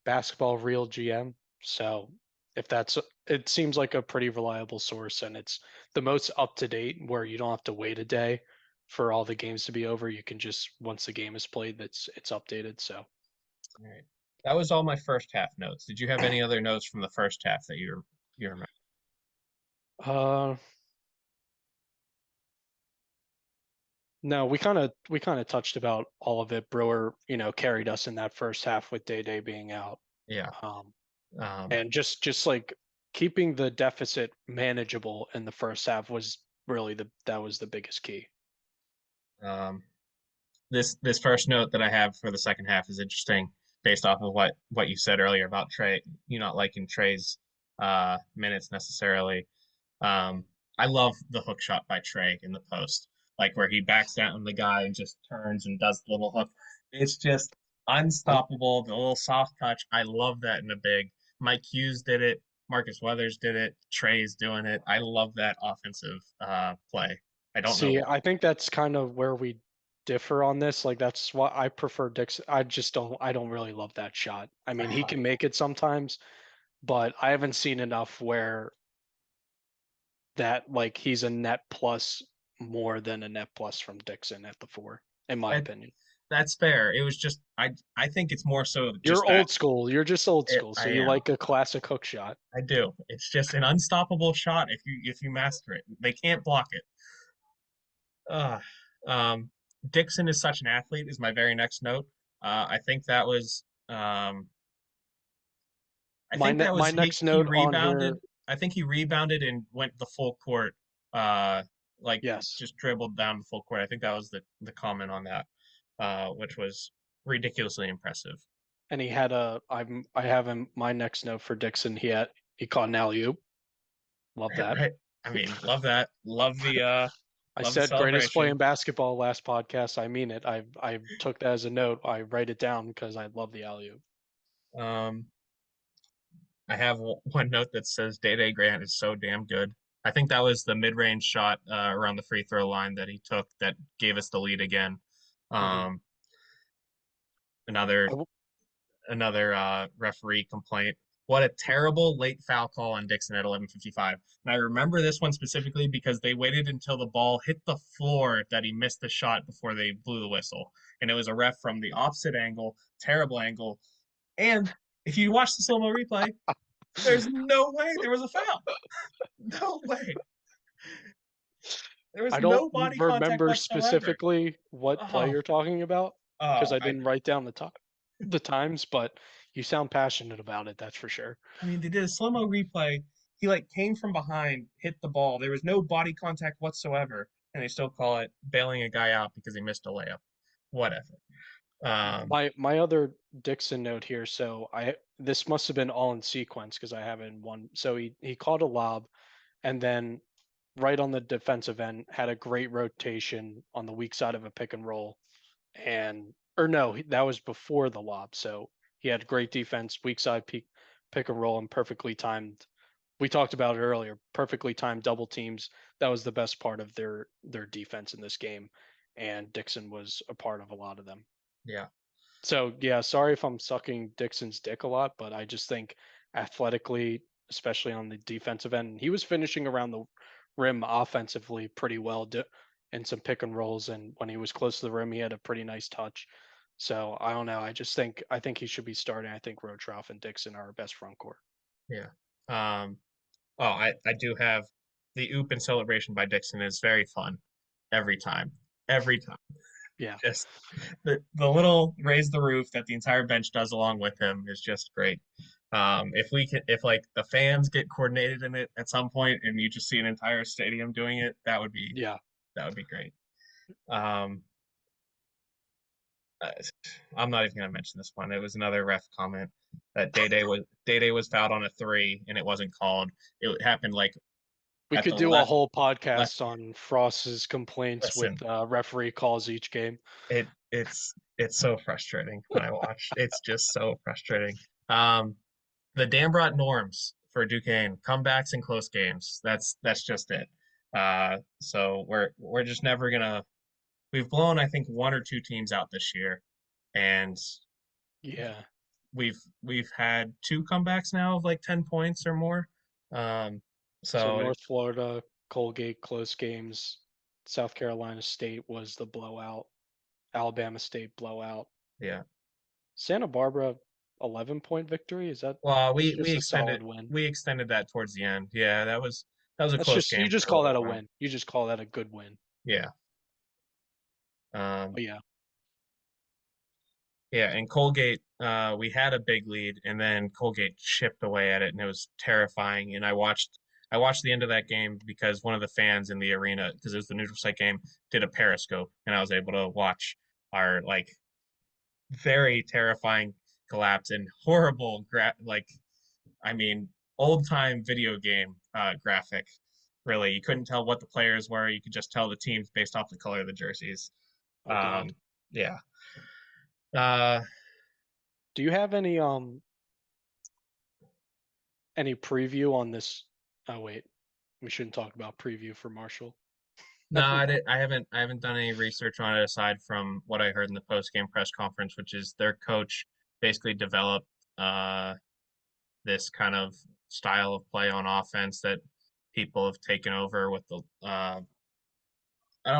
Basketball Real GM. So if that's it seems like a pretty reliable source and it's the most up to date where you don't have to wait a day for all the games to be over. You can just once the game is played, it's updated. So All right. That was all my first half notes. Did you have any other notes from the first half that you remember? uh no, we kind of touched about all of it. Brewer, carried us in that first half with Day Day being out. Yeah. Um Um, and just like keeping the deficit manageable in the first half was really that was the biggest key. um, this first note that I have for the second half is interesting, based off of what you said earlier about Trey, you not liking Trey's minutes necessarily. Um, I love the hook shot by Trey in the post, like where he backs down the guy and just turns and does the little hook. It's just I'm unstoppable. The little soft touch. I love that in a big. Mike Hughes did it. Marcus Weathers did it. Trey's doing it. I love that offensive play. I don't know See, why. I think that's kind of where we differ on this. Like that's why I prefer Dixon. I don't really love that shot. I mean, he can make it sometimes, but I haven't seen enough where that like he's a net plus more than a net plus from Dixon at the four, in my I, opinion. That's fair. It was just I think it's more so You're just that old school. You're just old school. So I you am. like a classic hook shot. I do. It's just an unstoppable shot if you master it. They can't block it. Uh, um, Dixon is such an athlete is my very next note. I think that was I think that My was next he note on here. rebounded. I think he rebounded and went the full court. Like Yes, just dribbled down the full court. I think that was the comment on that, which was ridiculously impressive. and he had I have him my next note for Dixon. He caught an alley oop. Love that. Right. I mean, love that. I Love the said greatest play in celebration. basketball last podcast. I mean it. I took that as a note. I write it down because I love the alley oop. Um, I have one note that says Day Day Grant is so damn good. I think that was the mid-range shot around the free throw line that he took that gave us the lead again. Mhm. Um, another I w- referee complaint. What a terrible late foul call on Dixon at 11:55. And I remember this one specifically because they waited until the ball hit the floor that he missed the shot before they blew the whistle. And it was a ref from the opposite angle, terrible angle. And if you watch the slow-mo replay, there's no way there was a foul. No way. There was I don't no body contact remember whatsoever. specifically what play Oh, you're talking about because oh, I didn't write down the times, but you sound passionate about it. That's for sure. I mean, they did a slow-mo replay. He like came from behind, hit the ball. There was no body contact whatsoever, and they still call it bailing a guy out because he missed a layup. Whatever. Um, My other Dixon note here. So I this must have been all in sequence because I have it in one. So he caught a lob, and then right on the defensive end had a great rotation on the weak side of a pick and roll, and or no, that was before the lob. So he had great defense, weak side pick and roll, and perfectly timed. We talked about it earlier. Perfectly timed double teams. That was the best part of their defense in this game, and Dixon was a part of a lot of them. yeah, So yeah, sorry if I'm sucking Dixon's dick a lot, but I just think athletically, especially on the defensive end, he was finishing around the rim offensively pretty well in some pick and rolls, and when he was close to the rim, he had a pretty nice touch. So I don't know. I think he should be starting. I think Rotroff and Dixon are our best front court. yeah. Um, oh, I do have the oop and celebration by Dixon is very fun every time. Every time. Yeah, Just the little raise the roof that the entire bench does along with him is just great. If we can, if like the fans get coordinated in it at some point, and you just see an entire stadium doing it, yeah. that would be great. Um, uh, I'm not even gonna mention this one. It was another ref comment that Day Day was fouled on a three and it wasn't called. It happened like We at could the do a left whole left. podcast on Frost's complaints with Listen, referee calls each game. it's so frustrating when I watch. It's just so frustrating. Um, the Dambrot norms for Duquesne, comebacks and close games. That's just it. So we're just never gonna. We've blown I think one or two teams out this year, and Yeah. we've had two comebacks now of like 10 points or more. Um, So so North Florida, Colgate, close games. South Carolina State was the blowout. Alabama State blowout. yeah. Santa Barbara 11-point victory. Well, That's just a solid win. we extended that towards the end. Yeah, that was a That's close just you game just for a call little that a while. win. You just call that a good win. Yeah. Um, But yeah, Yeah, and Colgate, we had a big lead, and then Colgate chipped away at it, and it was terrifying. And I watched the end of that game because one of the fans in the arena, because it was the neutral site game, did a periscope, and I was able to watch our like very terrifying collapse and horrible I mean, old time video game graphic. Really, you couldn't tell what the players were. You could just tell the teams based off the color of the jerseys. oh god. Yeah. Uh, Do you have any preview on this? Oh wait, we shouldn't talk about preview for Marshall. No, Never mind. I haven't done any research on it aside from what I heard in the post game press conference, which is their coach basically developed uh, this kind of style of play on offense that people have taken over with I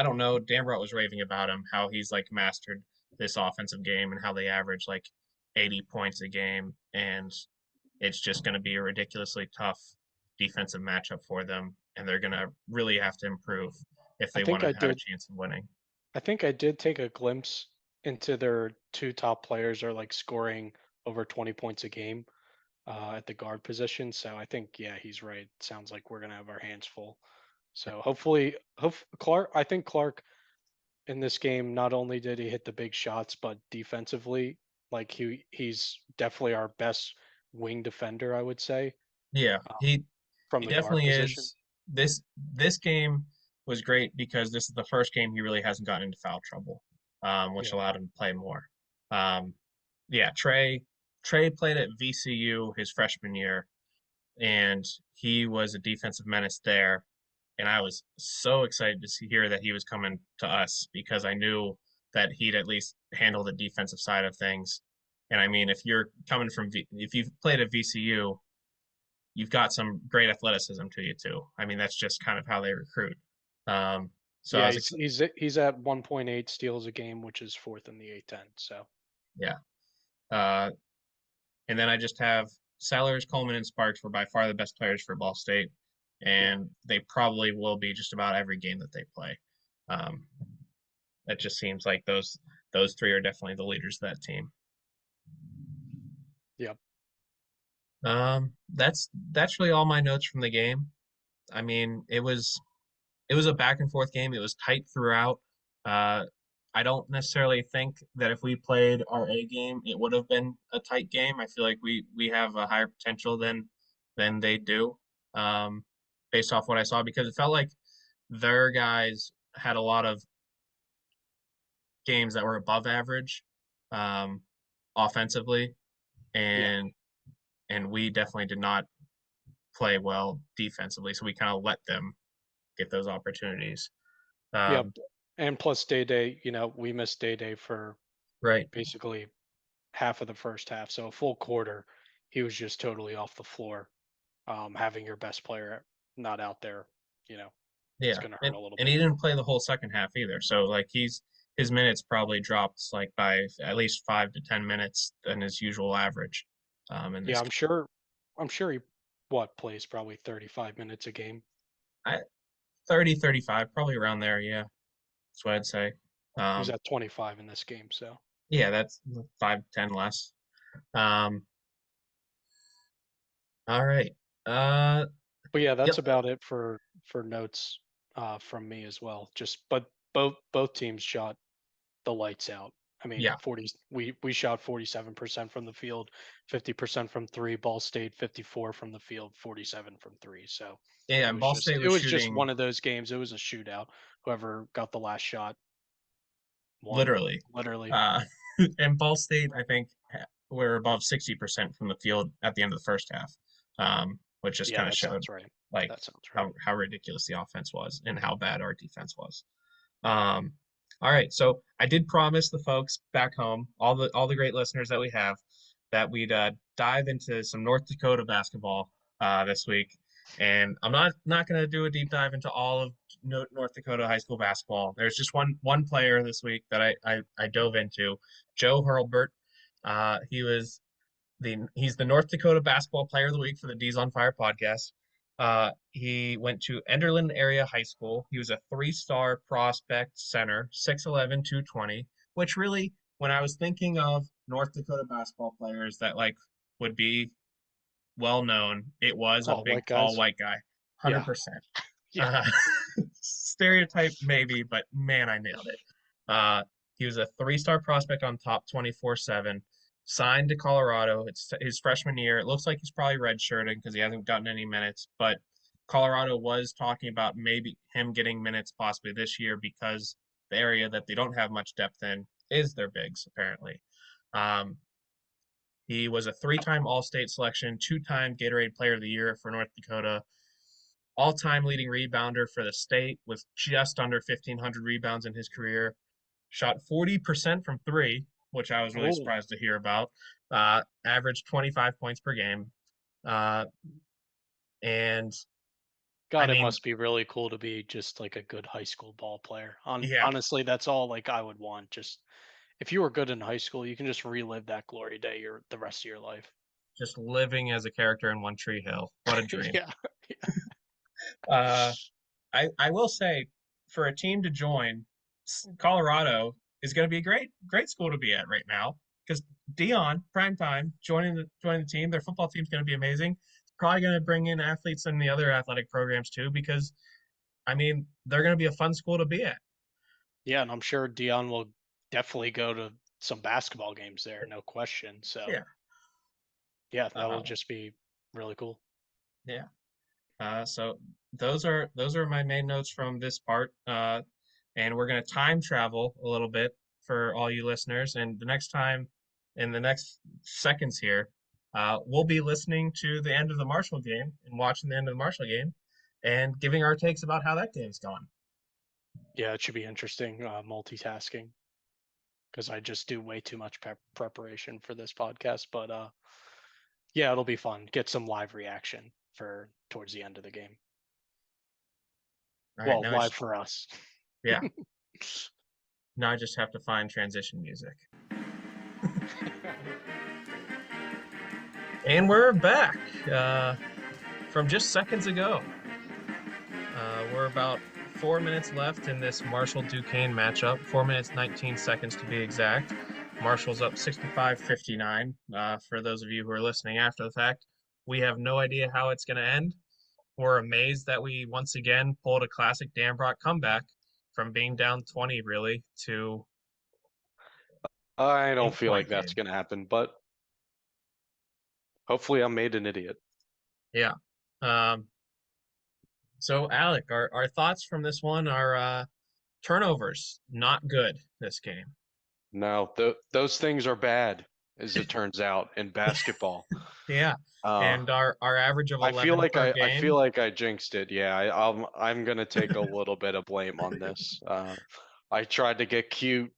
don't know. Dambrot was raving about him, how he's like mastered this offensive game and how they average like 80 points a game, and it's just going to be a ridiculously tough defensive matchup for them, and they're going to really have to improve if I they think want I to have a did. chance of winning. I think I did take a glimpse into their two top players are like scoring over 20 points a game at the guard position. So I think, yeah, he's right. Sounds like we're gonna have our hands full. So hopefully, Clark. I think Clark in this game not only did he hit the big shots, but defensively, like he's definitely our best wing defender, I would say, Yeah, uh, he from he the guard definitely position. is. This game was great because this is the first game he really hasn't gotten into foul trouble, which Yeah, allowed him to play more. Um, yeah, Trey played at VCU his freshman year, and he was a defensive menace there. And I was so excited to hear that he was coming to us because I knew that he'd at least handle the defensive side of things. And I mean, if you're coming from if you've played at VCU, you've got some great athleticism to you too. I mean, that's just kind of how they recruit. So I yeah, was he's excited. he's at 1.8 steals a game, which is fourth in the A10. So Yeah. Uh, and then I just have Sellers, Coleman, and Sparks were by far the best players for Ball State, yeah, and they probably will be just about every game that they play. Um, it just seems like those three are definitely the leaders of that team. yeah, That's really all my notes from the game. I mean, it was a back and forth game. It was tight throughout. Uh, I don't necessarily think that if we played our A game, it would have been a tight game. I feel like we have a higher potential than they do, based off what I saw, because it felt like their guys had a lot of games that were above average, um, offensively, yeah. and we definitely did not play well defensively. So we kind of let them get those opportunities. Yep. Um, And plus Day Day, we missed Day Day for right. basically half of the first half. So a full quarter, he was just totally off the floor. Having your best player not out there, it's Yeah, gonna hurt and a little he bit. didn't play the whole second half either. So like his minutes probably dropped like by at least 5 to 10 minutes than his usual average, in Yeah, this I'm game. sure I'm sure he plays probably 35 minutes a game. I 30, 35, probably around there. Yeah, that's what I'd say. He was Um, at 25 in this game, so. yeah, that's 5, 10 less. Um, all right. Uh, But yeah, that's yep, about it for notes from me as well. Just but both teams shot the lights out. I mean, yeah, 40 we shot 47% from the field, 50% from three. Ball State 54 from the field, 47 from three. So yeah. it And was Ball just State it was was just shooting one of those games. It was a shootout. Whoever got the last shot won, literally. literally. Uh, and Ball State, I think, were above 60% from the field at the end of the first half, which just Yeah, kind of that showed sounds right. like That sounds right. how ridiculous the offense was and how bad our defense was. Um, all right, so I did promise the folks back home, all the great listeners that we have, that we'd dive into some North Dakota basketball this week. And I'm not going to do a deep dive into all of North Dakota high school basketball. There's just one player this week that I dove into, Joe Hurlbert. He's the North Dakota Basketball Player of the Week for the D's on Fire podcast. He went to Enderlin Area High School. He was a three-star prospect center, 6'11", 220, which really, when I was thinking of North Dakota basketball players that like would be well known, it was a Tall big, white tall guys. white guy, Yeah. 100%. Yeah. Uh, stereotype maybe, but man, I nailed it. Uh, he was a three-star prospect on top 24/7, signed to Colorado. It's his freshman year. It looks like he's probably redshirting because he hasn't gotten any minutes, but Colorado was talking about maybe him getting minutes possibly this year because the area that they don't have much depth in is their bigs, apparently. Um, he was a three-time All-State selection, two-time Gatorade Player of the Year for North Dakota, all-time leading rebounder for the state with just under 1,500 rebounds in his career. Shot 40% from three, which I was really Oh, surprised to hear about. Averaged 25 points per game. Uh, and God, I it mean, must be really cool to be just like a good high school ball player. yeah, Honestly, that's all like I would want. Just if you were good in high school, you can just relive that glory day the rest of your life. just living as a character in One Tree Hill. What a dream. Yeah. Uh, I will say, for a team to join, Colorado is going to be a great school to be at right now because Dion prime time joining the team. Their football team's going to be amazing. Probably going to bring in athletes in the other athletic programs too because I mean they're going to be a fun school to be at. Yeah, and I'm sure Dion will definitely go to some basketball games there, no question. Yeah. So yeah, that will Uh, just be really cool. yeah. So those are my main notes from this part. And we're gonna time travel a little bit for all you listeners. And the next time, in the next seconds here, we'll be listening to the end of the Marshall game and watching the end of the Marshall game, and giving our takes about how that game's going. Yeah, it should be interesting multitasking because I just do way too much preparation for this podcast. But yeah, it'll be fun. Get some live reaction for towards the end of the game. All right, Well, live for us. yeah. Now I just have to find transition music. And we're back from just seconds ago. We're about 4 minutes left in this Marshall Duquesne matchup. 4 minutes, 19 seconds to be exact. Marshall's up 65-59. For those of you who are listening after the fact, we have no idea how it's going to end. We're amazed that we once again pulled a classic Dan Brock comeback from being down 20 really to I don't feel like 8-point that's game. going to happen, but hopefully I'm made an idiot. Yeah. Um, so Alec, our thoughts from this one are turnovers, not good this game. No, those things are bad, as it turns out in basketball. Yeah. Uh, And our average of 11 per I feel game. like I jinxed it. Yeah, I'm gonna take a little bit of blame on this. I tried to get cute,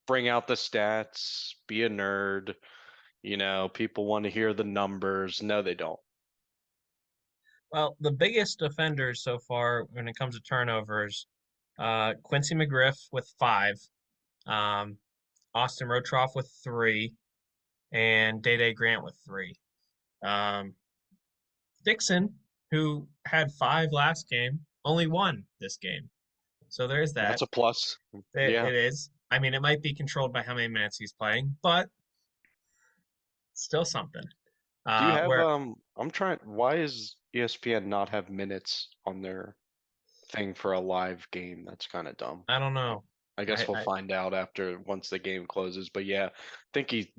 bring out the stats, be a nerd. You know, people want to hear the numbers. No, they don't. Well, the biggest offenders so far when it comes to turnovers, Quincy McGriff with 5, um, Austin Rotroff with 3, and Day Grant with 3. Um, Dixon, who had 5 last game, only 1 this game. So there's That's that. a plus. It Yeah. is. I mean, it might be controlled by how many minutes he's playing, but still something. Do you have Where I'm trying why is ESPN not have minutes on their thing for a live game? That's kind of dumb. I don't know. I guess we'll I find out after once the game closes. But yeah, I think he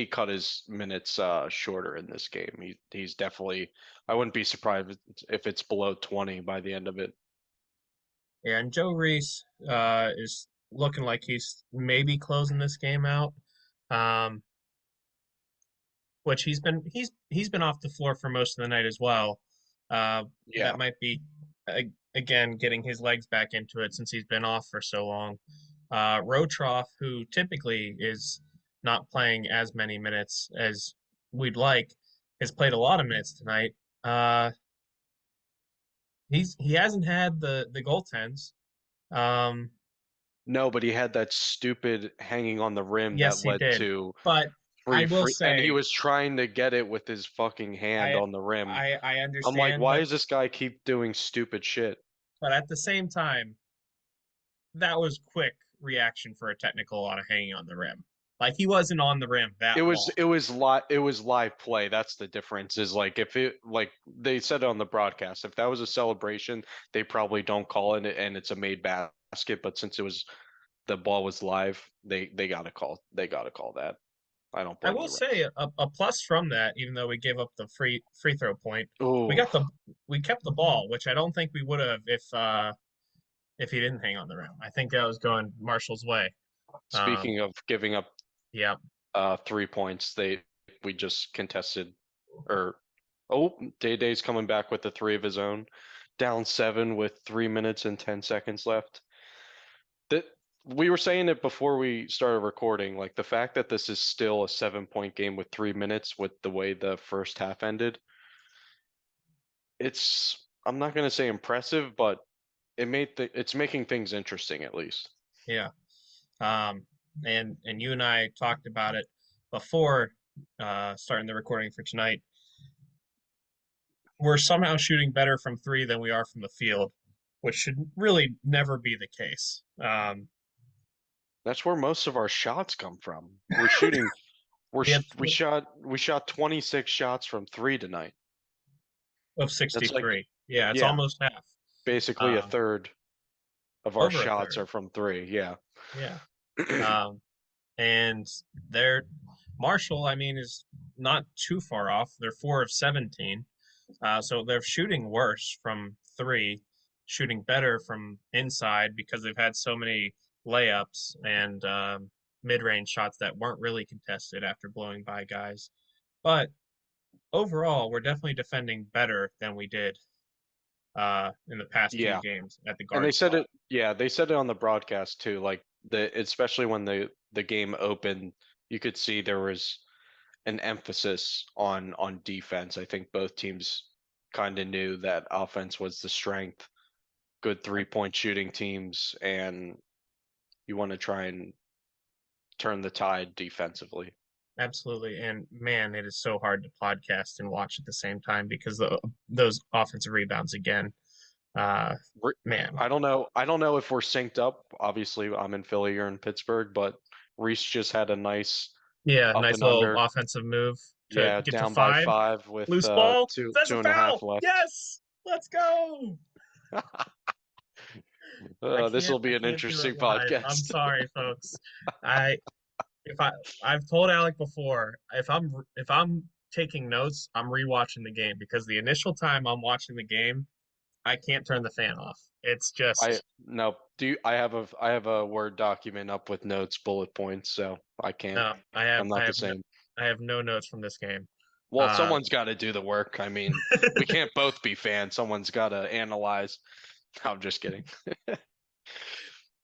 cut his minutes shorter in this game. He's definitely I wouldn't be surprised if it's below 20 by the end of it. Yeah, and Joe Reese is looking like he's maybe closing this game out. Um, which he's been off the floor for most of the night as well. That Yeah. might be again getting his legs back into it since he's been off for so long. Rotroff, who typically is not playing as many minutes as we'd like, has played a lot of minutes tonight. Uh, he hasn't had the goaltends. Um, No, but he had that stupid hanging on the rim that yes, he led did, to but I will and he say was trying to get it with his fucking hand I on the rim. I I'm like, understand, why does this guy keep doing stupid shit? but at the same time, that was quick reaction for a technical on a hanging on the rim. Like he wasn't on the rim that long. It was live play. That's the difference. Is like if it like they said it on the broadcast, if that was a celebration, they probably don't call it and it's a made basket. But since it was the ball was live, they gotta call that. I don't I blame will the say refs. a plus from that, even though we gave up the free throw point, we Oh, got the we kept the ball, which I don't think we would have if he didn't hang on the rim. I think that was going Marshall's way. Um, speaking of giving up yeah, 3 points, we just contested or oh, Day's coming back with the three of his own, down 7 with 3 minutes and 10 seconds left. That we were saying it before we started recording, like the fact that this is still a 7 point game with 3 minutes with the way the first half ended, I'm not gonna say impressive, but it's making things interesting at least. Yeah. And you and I talked about it before starting the recording for tonight. We're somehow shooting better from three than we are from the field, which should really never be the case. That's where most of our shots come from. We're shooting. We had We shot 26 shots from three tonight. of That's like 63. Yeah, it's yeah, almost half. basically a third of our Over a shots third. are from three. Yeah. Yeah. Um, and they're Marshall, I mean, is not too far off. They're 4 of 17. So they're shooting worse from three, shooting better from inside because they've had so many layups and mid-range shots that weren't really contested after blowing by guys. But overall, we're definitely defending better than we did in the past few Yeah. games at the And guard spot. they said it on the broadcast too. Like especially when the game opened, you could see there was an emphasis on defense. I think both teams kind of knew that offense was the strength. Good 3-point shooting teams, and you want to try and turn the tide defensively. Absolutely. And man, it is so hard to podcast and watch at the same time because those offensive rebounds again. Uh, man. I don't know. I don't know if we're synced up. Obviously, I'm in Philly, you're in Pittsburgh, but Reese just had a nice Yeah, up nice and little under. offensive move to Yeah, get to down by five. 5 with Loose ball. There's a two and a half foul. left. Yes. Let's go. This will be I an can't do it interesting live. I'm podcast. sorry, folks. I if I've told Alec before, if I'm taking notes, I'm rewatching the game because the initial time I'm watching the game, I can't turn the fan off. It's I just no. I have a Word document up with notes, bullet points, so I can't. no, I'm not the same. I have no notes from this game. Well, Uh, someone's got to do the work. I mean, we can't both be fans. Someone's got to analyze. I'm just kidding.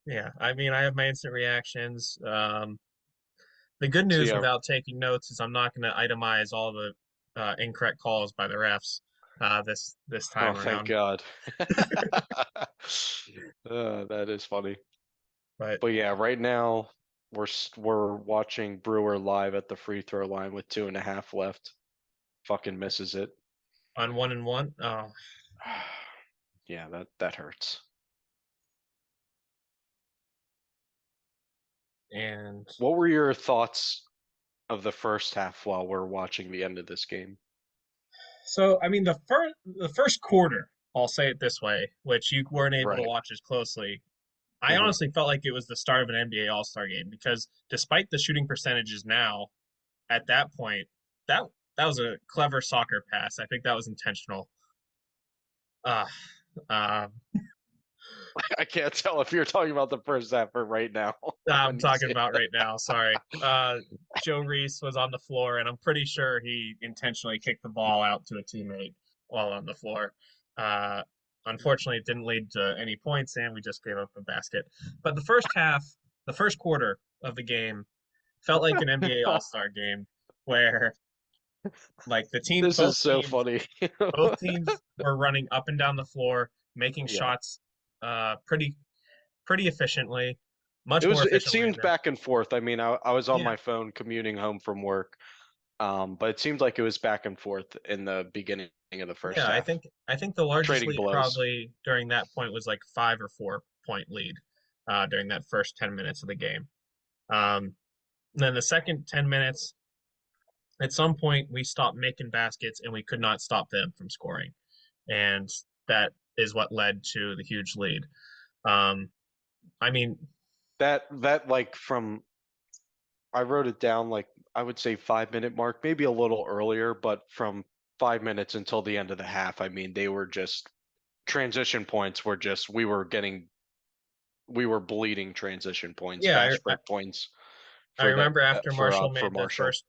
yeah, I mean, I have my instant reactions. The good So news yeah. without taking notes is I'm not going to itemize all the incorrect calls by the refs this Oh, time thank around. God. That is funny. But But yeah, right now we're watching Brewer live at the free throw line with 2.5 left. Fucking misses it. on 1-1, oh, Yeah, that hurts. and What were your thoughts of the first half while we're watching the end of this game? so I mean the first quarter, I'll say it this way, which you weren't able to Right. watch as closely. I Hmm. honestly felt like it was the start of an NBA All-Star game because despite the shooting percentages now, at that point, that that was a clever soccer pass. I think that was intentional. Uh, uh, I can't tell if you're talking about the first half or right now I'm when you talking say about right now. Sorry. Joe Reese was on the floor, and I'm pretty sure he intentionally kicked the ball out to a teammate while on the floor. Uh, Unfortunately, it didn't lead to any points, and we just gave up a basket. But the first half, the first quarter of the game felt like an NBA All Star game where, like the team, this is so funny. both teams were running up and down the floor, making Yeah. shots, pretty efficiently, much more It efficiently seemed than. back and forth. I mean, I was on Yeah, my phone commuting home from work. But it seemed like it was back and forth in the beginning of the first yeah. half. I think the largest Trading lead blows. probably during that point was like 5 or 4 point lead during that first 10 minutes of the game. Then the second 10 minutes, at some point, we stopped making baskets and we could not stop them from scoring, and that is what led to the huge lead. Um, I mean, That like from I wrote it down like I would say 5 minute mark, maybe a little earlier, but from 5 minutes until the end of the half, I mean, they were just transition points were just we were bleeding transition points, yeah, fast break points I for that remember after Marshall for made the Marshall. first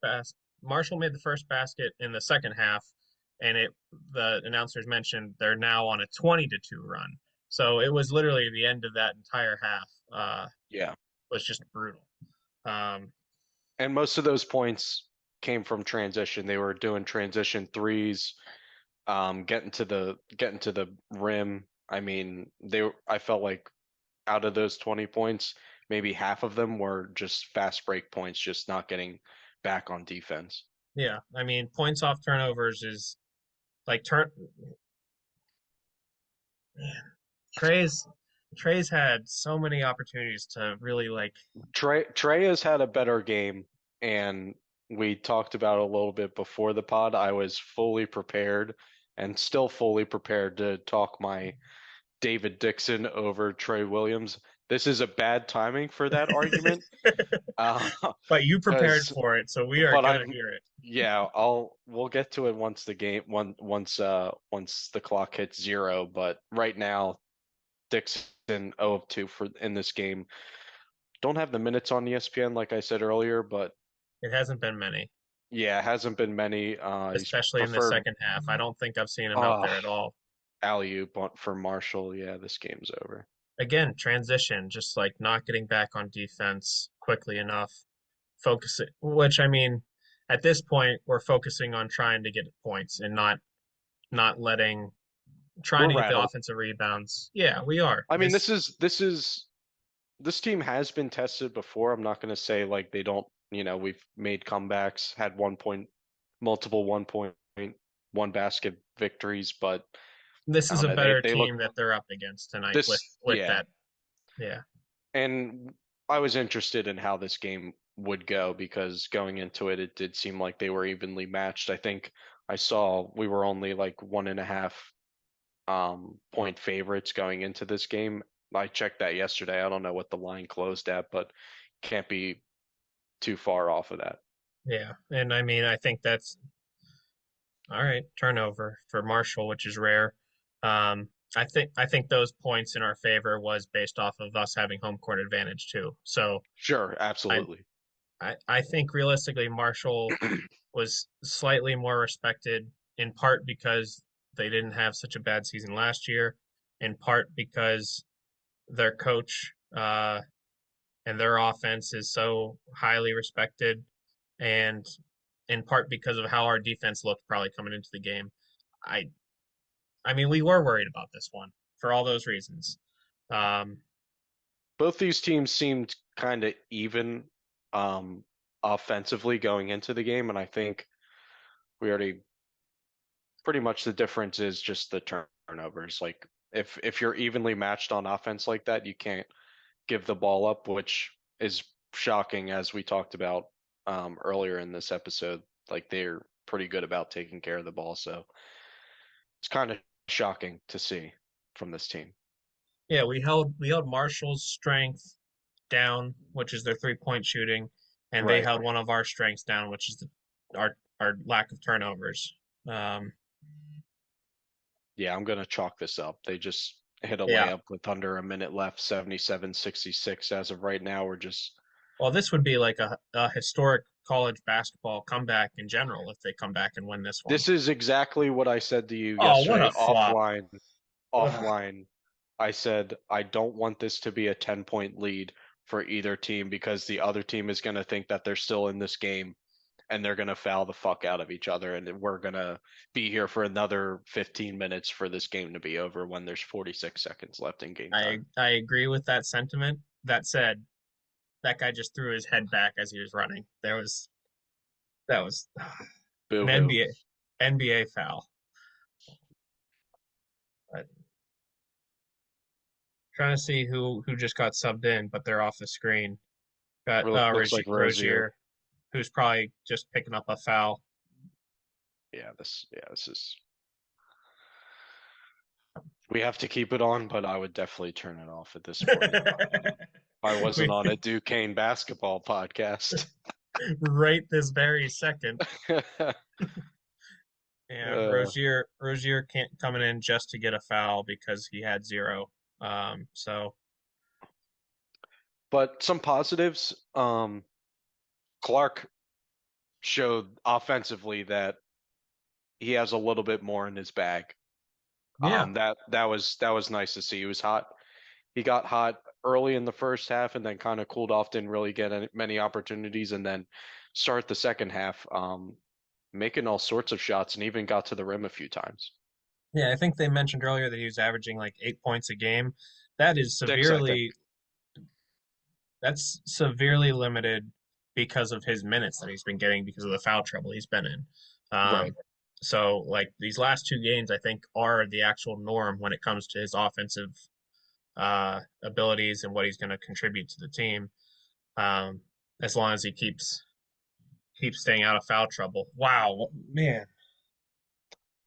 Marshall made the first basket in the second half, and the announcers mentioned they're now on a 20-2 run. So it was literally the end of that entire half. Yeah. Was just brutal. Um, And most of those points came from transition. They were doing transition threes. getting to the rim. I mean, I felt like out of those 20 points, maybe half of them were just fast break points, just not getting back on defense. Yeah, I mean, points off turnovers is like Trey's Trey's had so many opportunities to really like. Trey has had a better game, and we talked about it a little bit before the pod. I was fully prepared and still fully prepared to talk my David Dixon over Trey Williams. This is a bad timing for that argument. Uh, But you prepared because for it, so we are but gonna I'm hear it. yeah, we'll get to it once the game once the clock hits zero, but right now Dixon 0 of 2 for in this game. Don't have the minutes on ESPN like I said earlier, but It hasn't been many, yeah, hasn't been many. He's especially in the preferred second half. I don't think I've seen him out uh there at all. alley-oop for Marshall. Yeah, this game's over. Again, transition, just like not getting back on defense quickly enough, focusing, which I mean, at this point, we're focusing on trying to get points and not letting trying We're to get the rattled. offensive rebounds. Yeah, we are. I mean, this team has been tested before. I'm not going to say like they don't, we've made comebacks, had 1 point, multiple 1 point, one basket victories, but This I is don't a know. better They look team that they're up against tonight with yeah. that. Yeah. And I was interested in how this game would go because going into it, it did seem like they were evenly matched. I think I saw we were only like 1.5 point favorites going into this game. I checked that yesterday. I don't know what the line closed at, but can't be too far off of that. Yeah. And I mean, I think that's all right. Turnover for Marshall, which is rare. I think those points in our favor was based off of us having home court advantage too. So Sure, I absolutely. I think realistically Marshall was slightly more respected in part because they didn't have such a bad season last year, in part because their coach and their offense is so highly respected, and in part because of how our defense looked probably coming into the game. I I mean, we were worried about this one for all those reasons. Um, Both these teams seemed kind of even um, offensively going into the game, and I think we already pretty much the difference is just the turnovers. Like if you're evenly matched on offense like that, you can't give the ball up, which is shocking as we talked about earlier in this episode. Like they're pretty good about taking care of the ball, so it's kind of shocking to see from this team. yeah, we held Marshall's strength down, which is their 3-point shooting, and they Right. held one of our strengths down, which is our lack of turnovers. Um, Yeah, I'm gonna chalk this up. They just hit a yeah. layup with under a minute left, 77-66 as of right now. We're just Well, this would be like a historic college basketball comeback in general if they come back and win this one. this is exactly what I said to you Oh, what yesterday a flop. Ugh. offline. I said I don't want this to be a 10-point lead for either team because the other team is going to think that they're still in this game and they're going to foul the fuck out of each other and we're going to be here for another 15 minutes for this game to be over when there's 46 seconds left in game I time. I agree with that sentiment. That said, that guy just threw his head back as he was running. That was Boo an hoo. NBA foul. But trying to see who just got subbed in, but they're off the screen. Got Looks like Rozier. Rozier, who's probably just picking up a foul. This is we have to keep it on, but I would definitely turn it off at this point if I wasn't on a Duquesne basketball podcast. Right this very second. Yeah, uh, Rozier can't coming in just to get a foul because he had zero. So but some positives. Clark showed offensively that he has a little bit more in his bag. yeah, That was nice to see. He was hot. He got hot early in the first half and then kind of cooled off. Didn't really get many opportunities, and then start the second half. making all sorts of shots and even got to the rim a few times. Yeah, I think they mentioned earlier that he was averaging like 8 points a game. That is 6, I think. that's severely limited because of his minutes that he's been getting because of the foul trouble he's been in. Right. So like these last two games, I think are the actual norm when it comes to his offensive abilities and what he's going to contribute to the team. Um, as long as he keeps staying out of foul trouble. Wow, man,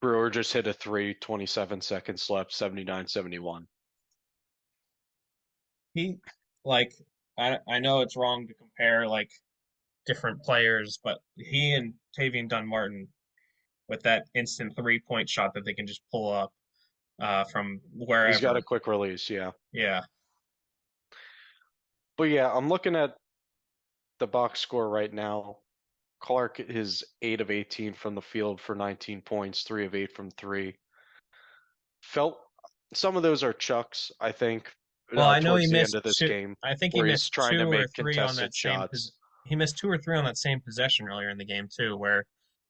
Brewer just hit a three, 27 seconds left, 79-71. he like I know it's wrong to compare like different players, but he and Tavian Dunn-Martin with that instant 3-point shot that they can just pull up from He's got a wherever. quick release, yeah. Yeah. But yeah, I'm looking at the box score right now. Clark is 8 of 18 from the field for 19 points, 3 of 8 from 3. Felt some of those are chucks, I think, Well, I know he towards the end missed of this two. game, I think he where he's missed trying to two or make three on that contested same. shots. He missed two or three on that same possession earlier in the game too, where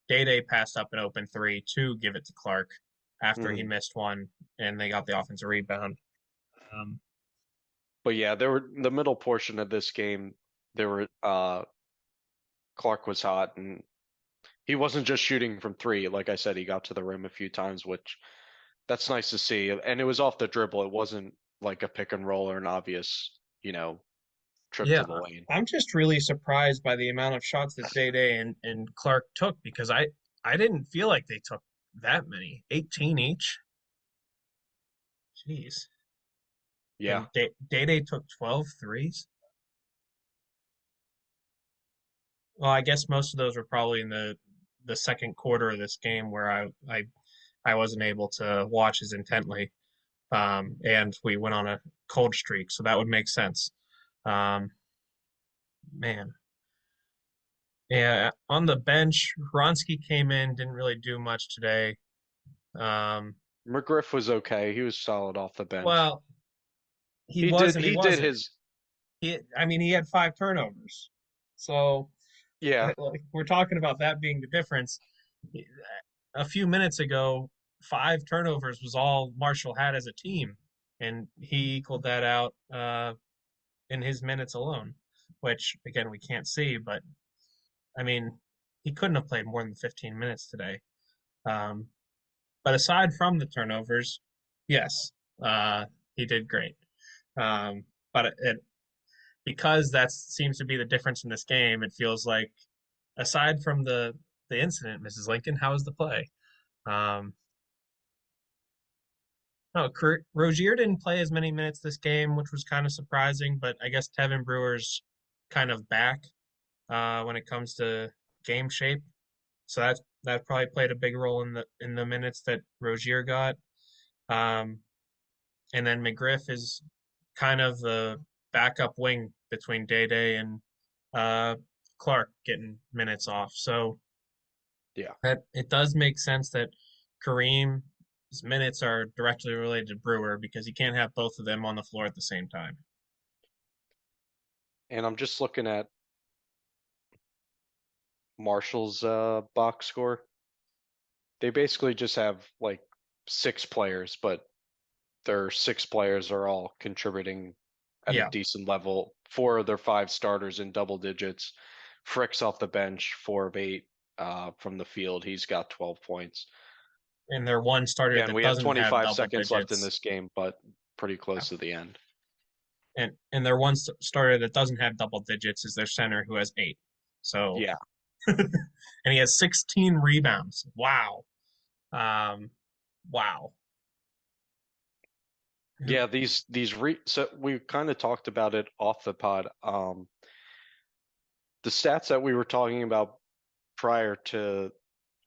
Day passed up an open three to give it to Clark after he Mhm. missed one, and they got the offensive rebound. Um, But yeah, there were the middle portion of this game. There were Clark was hot, and he wasn't just shooting from three. Like I said, he got to the rim a few times, which that's nice to see. And it was off the dribble. It wasn't like a pick and roll or an obvious, trip yeah, to the lane. I'm just really surprised by the amount of shots that Day and Clark took because I didn't feel like they took that many, 18 each. Jeez. Yeah. And Day took 12 threes. Well, I guess most of those were probably in the second quarter of this game where I wasn't able to watch as intently. And we went on a cold streak, so that would make sense. Um, man. Yeah, on the bench, Hronsky came in, didn't really do much today. Um, McGriff was okay. He was solid off the bench. well, he He was did and he he did wasn't. his I mean, he had 5 turnovers. So yeah. like, we're talking about that being the difference. A few minutes ago, 5 turnovers was all Marshall had as a team, and he equaled that out in his minutes alone, which again we can't see, but I mean he couldn't have played more than 15 minutes today. Um, but aside from the turnovers, yes, he did great. But because that seems to be the difference in this game, it feels like aside from the incident, Mrs. Lincoln, how was the play? Um, no, Rozier didn't play as many minutes this game, which was kind of surprising. But I guess Tevin Brewer's kind of back when it comes to game shape, so that probably played a big role in the minutes that Rozier got. Um, and then McGriff is kind of the backup wing between Day and uh, Clark getting minutes off. So Yeah. that it does make sense that Kareem's minutes are directly related to Brewer because you can't have both of them on the floor at the same time. And I'm just looking at Marshall's box score. They basically just have like 6 players, but their 6 players are all contributing at a Yeah, decent level. 4 of their 5 starters in double digits. Frick's off the bench, 4 of 8 from the field. He's got 12 points. and they're one starter Again, that we have doesn't have 25 double seconds left in digits. this game, but pretty Yeah. close to the end. And their one starter that doesn't have double digits is their center who has 8. So Yeah. and he has 16 rebounds. Wow. Um, wow. Yeah, so we kind of talked about it off the pod. The stats that we were talking about prior to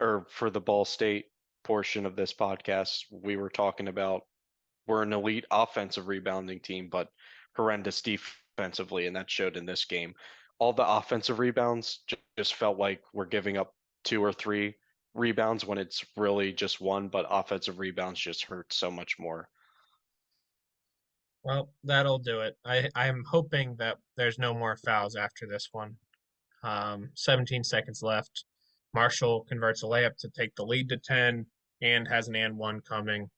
or for the Ball State portion of this podcast, we were talking about we're an elite offensive rebounding team, but horrendous defensively, and that showed in this game. All the offensive rebounds just felt like we're giving up 2 or 3 rebounds when it's really just one, but offensive rebounds just hurt so much more. Well, that'll do it. I'm hoping that there's no more fouls after this one. 17 seconds left. Marshall converts a layup to take the lead to 10 and has an and one coming,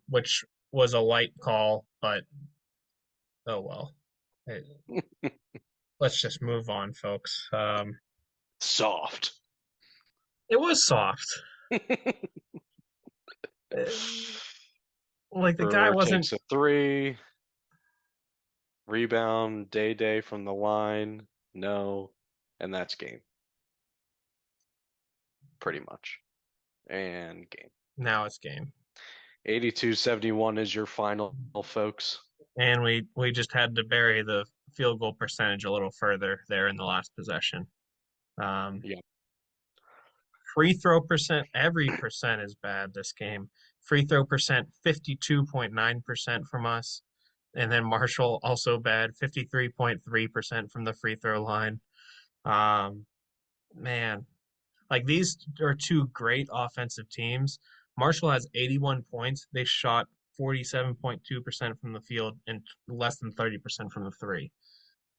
which was a light call, but oh well. Let's just move on, folks. Soft. It was soft. Like the guy Brewer wasn't. takes a three. Rebound, Day from the line. No. And that's game. Pretty much. And game. Now it's game. 82-71 is your final, folks. And we just had to bury the field goal percentage a little further there in the last possession. Yeah. Free throw percent, every percent is bad this game. Free throw percent, 52.9% from us. And then Marshall also bad, 53.3% from the free throw line. Man, like these are two great offensive teams. Marshall has 81 points. They shot 47.2% from the field and less than 30% from the three.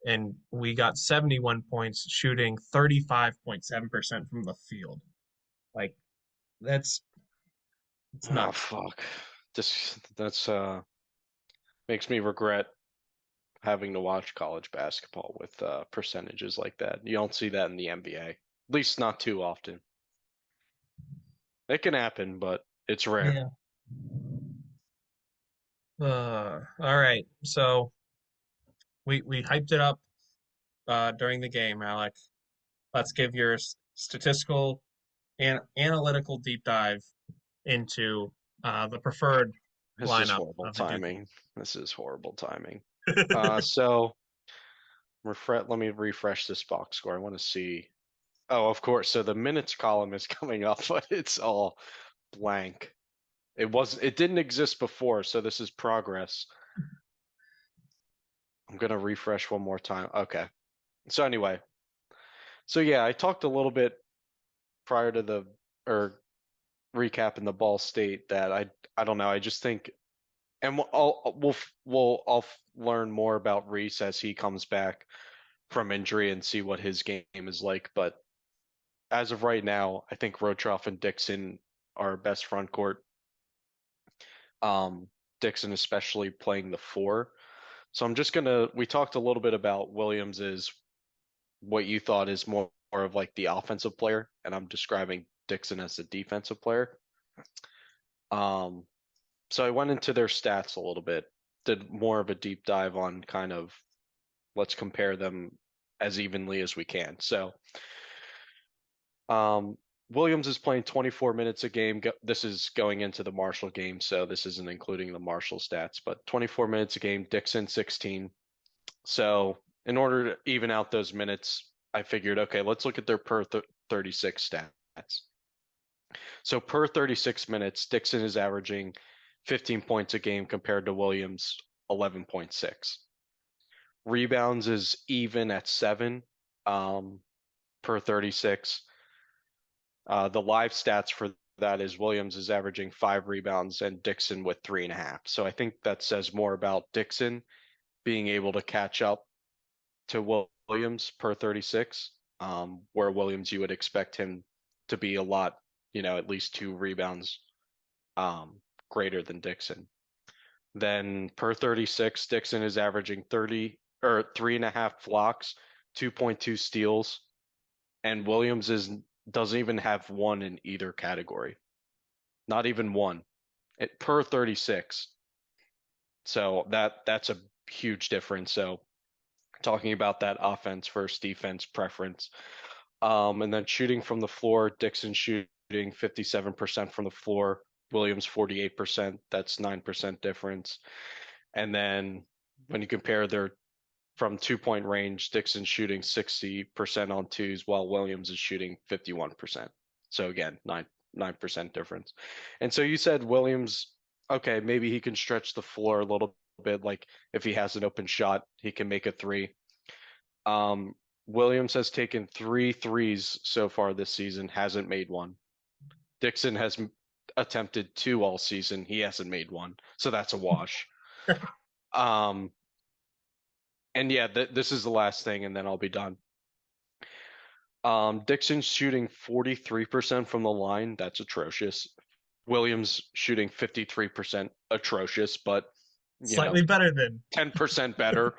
And we got 71 points shooting 35.7% from the field. Like it's Oh nuts. fuck. That's makes me regret having to watch college basketball with percentages like that. You don't see that in the NBA. At least not too often. It can happen, but it's rare. Yeah. All right. So we hyped it up during the game, Alec. Let's give your statistical and analytical deep dive into the preferred This is lineup horrible of the Duke. timing. This is horrible timing. So let me refresh this box score. I want to see. Oh, of course. So the minutes column is coming up, but it's all blank. It didn't exist before, so this is progress. I'm gonna refresh one more time. Okay. So anyway, so yeah, I talked a little bit prior to the or recap in the Ball State that I don't know. I just think, and I'll learn more about Reese as he comes back from injury and see what his game is like. But as of right now, I think Rotroff and Dixon are best front court. Dixon especially playing the four. So I'm just gonna. We talked a little bit about Williams's what you thought is more of like the offensive player, and I'm describing Dixon as the defensive player. So I went into their stats a little bit, did more of a deep dive on kind of let's compare them as evenly as we can. So Williams is playing 24 minutes a game. This is going into the Marshall game, so this isn't including the Marshall stats, but 24 minutes a game, Dixon 16. So in order to even out those minutes, I figured, okay, let's look at their per 36 stats. So per 36 minutes, Dixon is averaging 15 points a game compared to Williams 11.6. Rebounds is even at 7 per 36. The live stats for that is Williams is averaging 5 rebounds and Dixon with 3.5. So I think that says more about Dixon being able to catch up to Williams per 36, where Williams you would expect him to be a lot, at least 2 rebounds greater than Dixon. Then per 36, Dixon is averaging 30 or 3.5 blocks, 2.2 steals, and Williams doesn't even have one in either category. Not even one. Per 36. So that's a huge difference. So talking about that offense versus defense preference. And then shooting from the floor, Dixon shooting 57% from the floor, Williams 48%. That's 9% difference. And then when you compare their from 2-point range, Dixon shooting 60% on twos while Williams is shooting 51%. So again, 9% difference. And so you said Williams, okay, maybe he can stretch the floor a little bit. Like if he has an open shot, he can make a three. Williams has taken 3 threes so far this season, hasn't made one. Dixon has attempted 2 all season. He hasn't made one. So that's a wash. And yeah, this is the last thing, and then I'll be done. Dixon's shooting 43% from the line. That's atrocious. Williams shooting 53%, atrocious, but Slightly better than 10% better.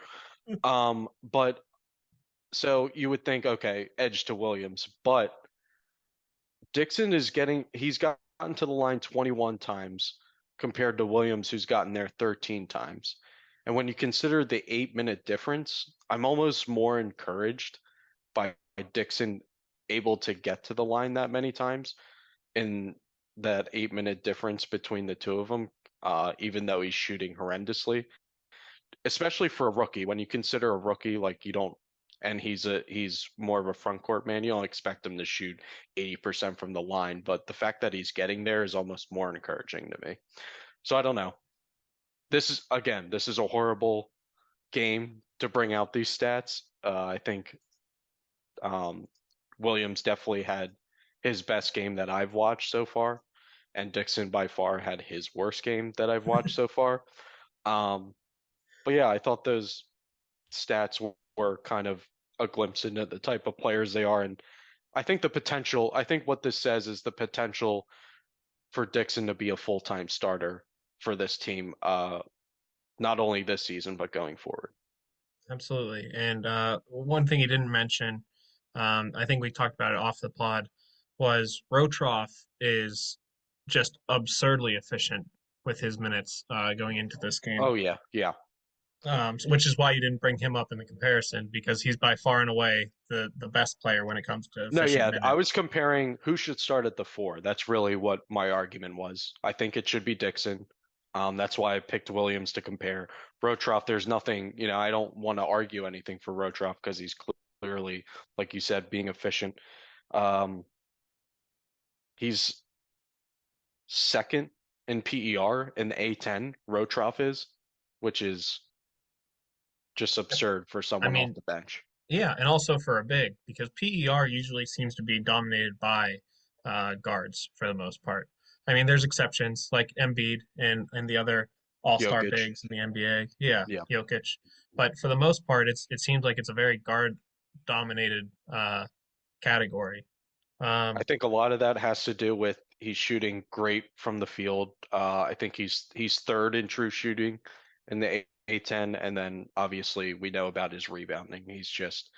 But so you would think, okay, edge to Williams, but he's gotten to the line 21 times compared to Williams, who's gotten there 13 times. And when you consider the 8-minute difference, I'm almost more encouraged by Dixon able to get to the line that many times in that 8-minute difference between the two of them, even though he's shooting horrendously, especially for a rookie. When you consider a rookie, like you don't, and he's more of a front court man, you don't expect him to shoot 80% from the line. But the fact that he's getting there is almost more encouraging to me. So I don't know. This is a horrible game to bring out these stats. I think Williams definitely had his best game that I've watched so far, and Dixon by far had his worst game that I've watched so far. But yeah, I thought those stats were kind of a glimpse into the type of players they are, and I think what this says is the potential for Dixon to be a full-time starter for this team, not only this season but going forward. absolutely. And one thing he didn't mention, I think we talked about it off the pod, was Rotroff is just absurdly efficient with his minutes going into this game. Oh yeah, yeah. Which is why you didn't bring him up in the comparison because he's by far and away the best player when it comes to No, efficient yeah, I minutes. was comparing who should start at the 4. That's really what my argument was. I think it should be Dixon. That's why I picked Williams to compare. Rotroff, there's nothing, I don't want to argue anything for Rotroff because he's clearly, like you said, being efficient. He's second in PER in the A10, Rotroff is, which is just absurd for I someone off mean, the bench. yeah, and also for a big because PER usually seems to be dominated by guards for the most part. I mean, there's exceptions like Embiid and the other all-star Jokic, bigs in the NBA. Yeah, yeah. Jokic. But for the most part, it seems like it's a very guard-dominated category. I think a lot of that has to do with he's shooting great from the field. I think he's third in true shooting in the A10, and then obviously we know about his rebounding. He's just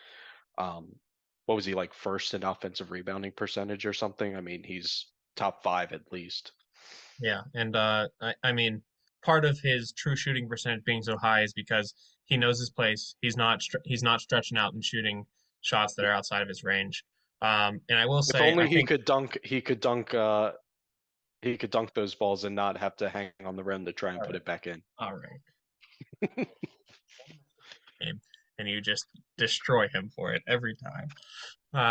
what was he like first in offensive rebounding percentage or something? I mean, he's top 5 at least. Yeah, and I mean, part of his true shooting percentage being so high is because he knows his place. He's not stretching out and shooting shots that are outside of his range. And I will If say, only I think he could dunk those balls and not have to hang on the rim to try and all put right, it back in. all right, and you just destroy him for it every time.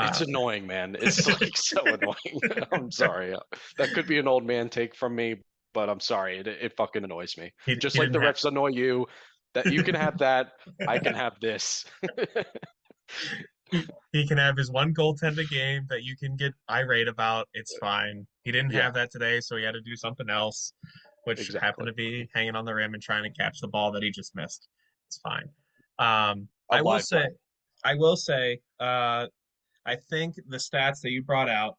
It's annoying, man. It's like so annoying. I'm sorry. That could be an old man take from me, but I'm sorry. It fucking annoys me. Just he like didn't the have. refs annoy you, that you can have that, I can have this. He can have his one goaltender game that you can get irate about. It's fine. He didn't Yeah, have that today, so he had to do something else, which happened exactly. to be hanging on the rim and trying to catch the ball that he just missed. It's fine. A live play. I will say, I think the stats that you brought out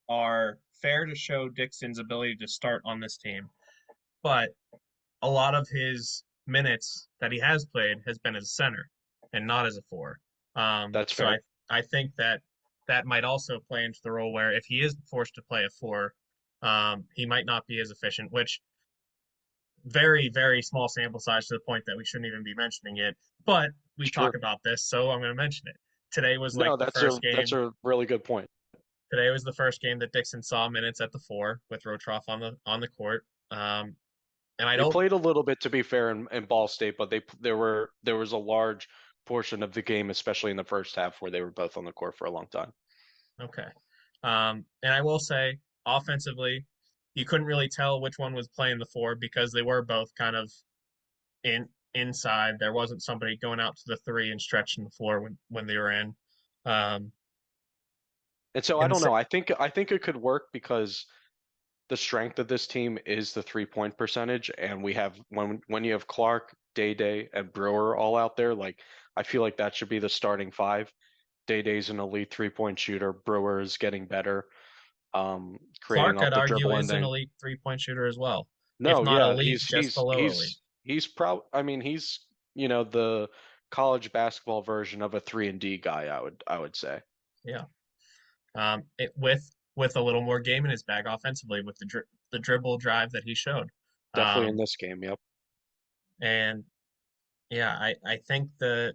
are fair to show Dixon's ability to start on this team, but a lot of his minutes that he has played has been as a center and not as a four. That's So fair. I think that that might also play into the role where if he is forced to play a four, he might not be as efficient, which very small sample size to the point that we shouldn't even be mentioning it. But we It's talk true. about this, so I'm going to mention it. Today was like No, the that's first that's game. a really good point. Today was the first game that Dixon saw minutes at the four with Rotroff on the court. And I They don't played a little bit to be fair in Ball State, but there was a large portion of the game, especially in the first half, where they were both on the court for a long time. Okay. And I will say, offensively, you couldn't really tell which one was playing the four because they were both kind of inside. There wasn't somebody going out to the three and stretching the floor when they were in. Um, And so I in the don't sa- know. I think it could work because the strength of this team is the 3-point percentage, and we have when you have Clark, Day, and Brewer all out there, like I feel like that should be the starting 5. Day-Day's an elite three-point shooter. Brewer is getting better, creating Clark, off I'd the argue, dribble is an ending. elite 3-point shooter as well. If No, not yeah, elite, just below elite. I mean, he's, the college basketball version of a 3-and-D guy, I would say. Yeah. With a little more game in his bag offensively with the dribble drive that he showed. Definitely in Um, this game, yep. and yeah, I think the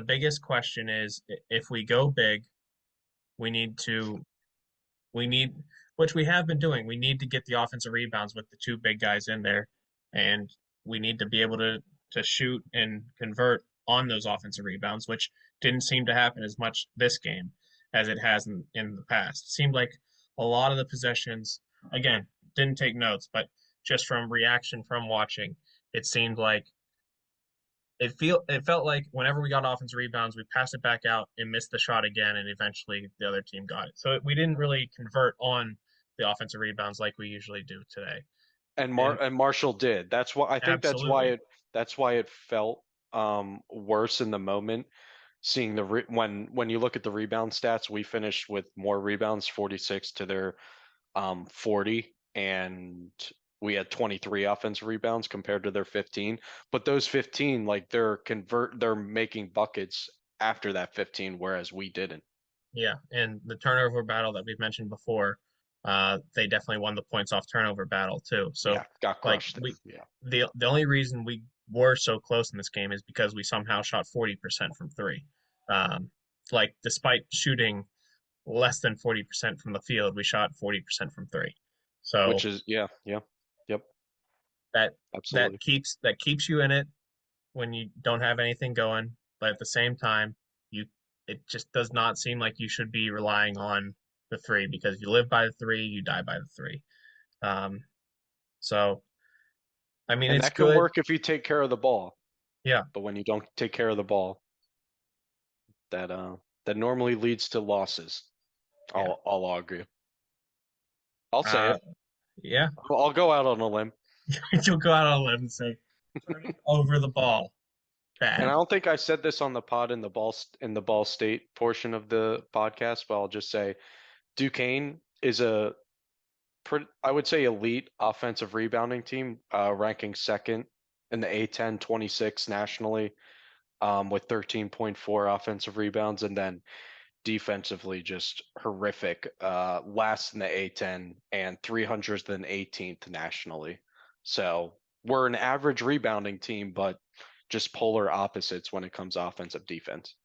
biggest question is if we go big, we need to we need which we have been doing. We need to get the offensive rebounds with the two big guys in there, and we need to be able to shoot and convert on those offensive rebounds, which didn't seem to happen as much this game as it has in the past. It seemed like a lot of the possessions, again, didn't take notes, but just from reaction from watching, it seemed like it felt like whenever we got offensive rebounds, we passed it back out and missed the shot again, and eventually the other team got it. So we didn't really convert on the offensive rebounds like we usually do today. And And Marshall did. That's why I think absolutely, that's why it felt worse in the moment. Seeing when you look at the rebound stats, we finished with more rebounds, 46 to their 40, and we had 23 offensive rebounds compared to their 15. But those 15, like they're making buckets after that 15, whereas we didn't. yeah. And the turnover battle that we've mentioned before, they definitely won the points off turnover battle too. So Yeah, got like crushed we there. Yeah. the only reason we were so close in this game is because we somehow shot 40% from three. Um, like despite shooting less than 40% from the field, we shot 40% from three. Which So is yeah. Yep, that absolutely. that keeps you in it when you don't have anything going, but at the same time, you it just does not seem like you should be relying on the three because you live by the three, you die by the three. Um, so I mean, And it's that can good. work if you take care of the ball. Yeah, But when you don't take care of the ball, that that normally leads to losses. yeah, I'll argue. I'll say uh, it. yeah. I'll go out on a limb. You'll go out on a limb and say, turning over the ball, And I bad. don't think I said this on the pod in the Ball State portion of the podcast, but I'll just say Duquesne is I would say elite offensive rebounding team, ranking second in the A10 26 nationally, with 13.4 offensive rebounds, and then defensively just horrific, last in the A10 and 318th nationally. So we're an average rebounding team, but just polar opposites when it comes to offensive defense.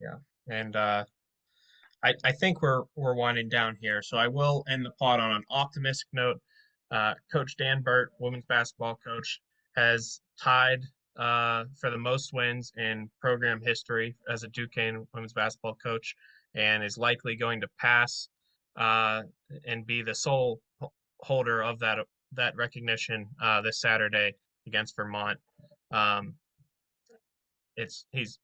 Yeah, and I think we're winding down here, so I will end the pod on an optimistic note. Coach Dan Burt, women's basketball coach, has tied for the most wins in program history as a Duquesne women's basketball coach, and is likely going to pass uh, and be the sole holder of that recognition this Saturday against Vermont. Um, it's he's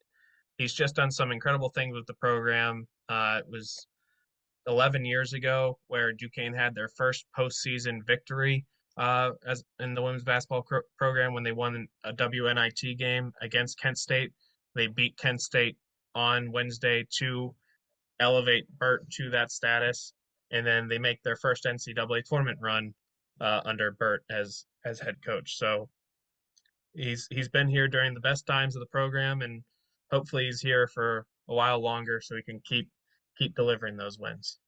just done some incredible things with the program. It was 11 years ago where Duquesne had their first postseason victory as in the women's basketball program when they won a WNIT game against Kent State. They beat Kent State on Wednesday to elevate Burt to that status, and then they make their first NCAA tournament run under Burt as head coach. So he's been here during the best times of the program, and hopefully he's here for a while longer so he can keep delivering those wins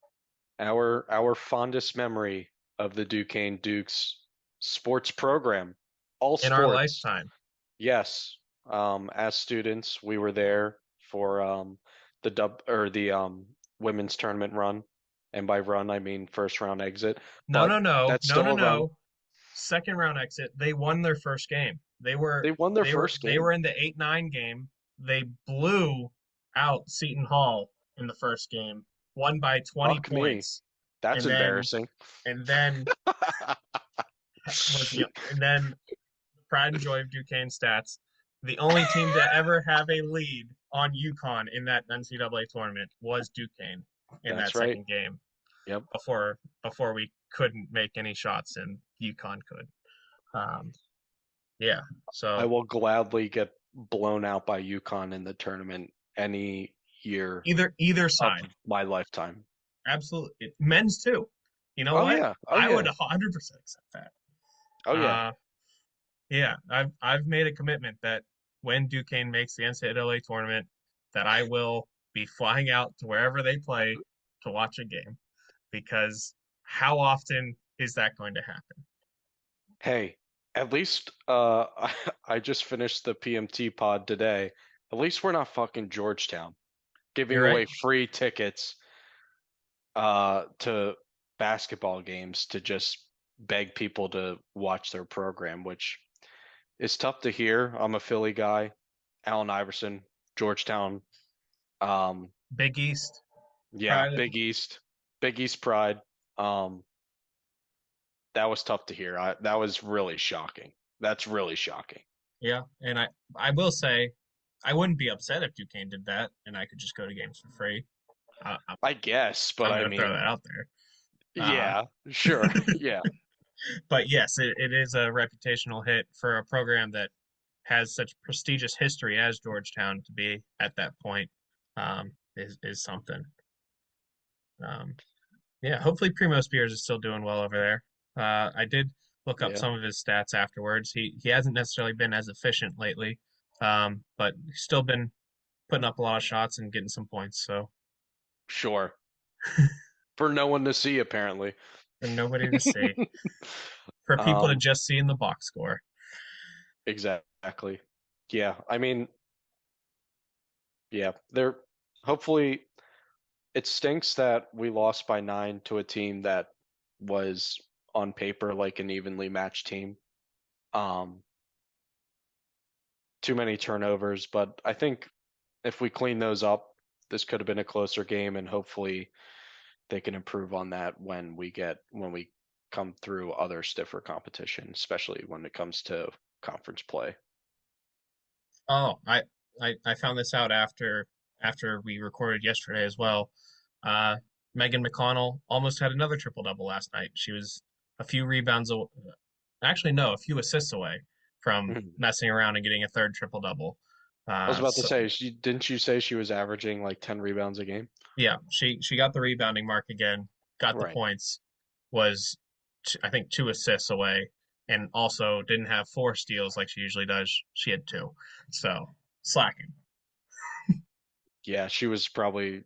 Our fondest memory of the Duquesne Dukes sports program, all in our sports. lifetime. Yes, as students, we were there for the women's tournament run, and by run I mean first round exit. No, But no, no, that's no, still no, a run. no. Second round exit. They won their first game. They were They won their they were first they game. were in the 8-9 game. They blew out Seton Hall in the first game, won by 20 Fuck me, points, that's and then embarrassing. and then and then pride and joy of Duquesne stats. The only team to ever have a lead on UConn in that NCAA tournament was Duquesne in That's that right. second game Yep. before we couldn't make any shots and UConn could. Um, yeah, I so will gladly get blown out by UConn in the tournament any year Either of side. my lifetime. Absolutely. Men's too. You know Oh what? yeah. Oh I would yeah. 100% accept that. Oh yeah. Yeah, I've made a commitment that when Duquesne makes the NCAA tournament, that I will be flying out to wherever they play to watch a game, because how often is that going to happen? Hey, at least I just finished the PMT pod today. At least we're not fucking Georgetown giving You're right. away free tickets to basketball games to just beg people to watch their program, which is tough to hear. I'm a Philly guy. Allen Iverson, Georgetown. Um, Big East. yeah, Pride. Big East pride. Um, that was tough to hear. That was really shocking. That's really shocking. Yeah, and I will say I wouldn't be upset if Duquesne did that and I could just go to games for free. I'm I guess, but I going to throw that mean, out there. Uh, yeah, sure. Yeah, but yes, it is a reputational hit for a program that has such prestigious history as Georgetown to be at that point, is something. Um, yeah, hopefully Primo Spears is still doing well over there. I did look up yeah, some of his stats afterwards. He hasn't necessarily been as efficient lately, but he's still been putting up a lot of shots and getting some points. So sure. For no one to see, apparently. for nobody to see, for people to Um, just see in the box score. exactly. Yeah, I mean, yeah, they're hopefully it stinks that we lost by 9 to a team that was on paper like an evenly matched team. Um, too many turnovers, but I think if we clean those up, this could have been a closer game, and hopefully they can improve on that when we come through other stiffer competition, especially when it comes to conference play. Oh, I found this out after we recorded yesterday as well. Uh, Megan McConnell almost had another triple double last night. She was a few rebounds, actually no, a few assists away from Mhm. messing around and getting a third triple double. I was about to So say, didn't you say she was averaging like 10 rebounds a game? yeah, she got the rebounding mark again, got the Right. points, was I think 2 assists away, and also didn't have 4 steals like she usually does. She had 2, so slacking. Yeah, she was probably,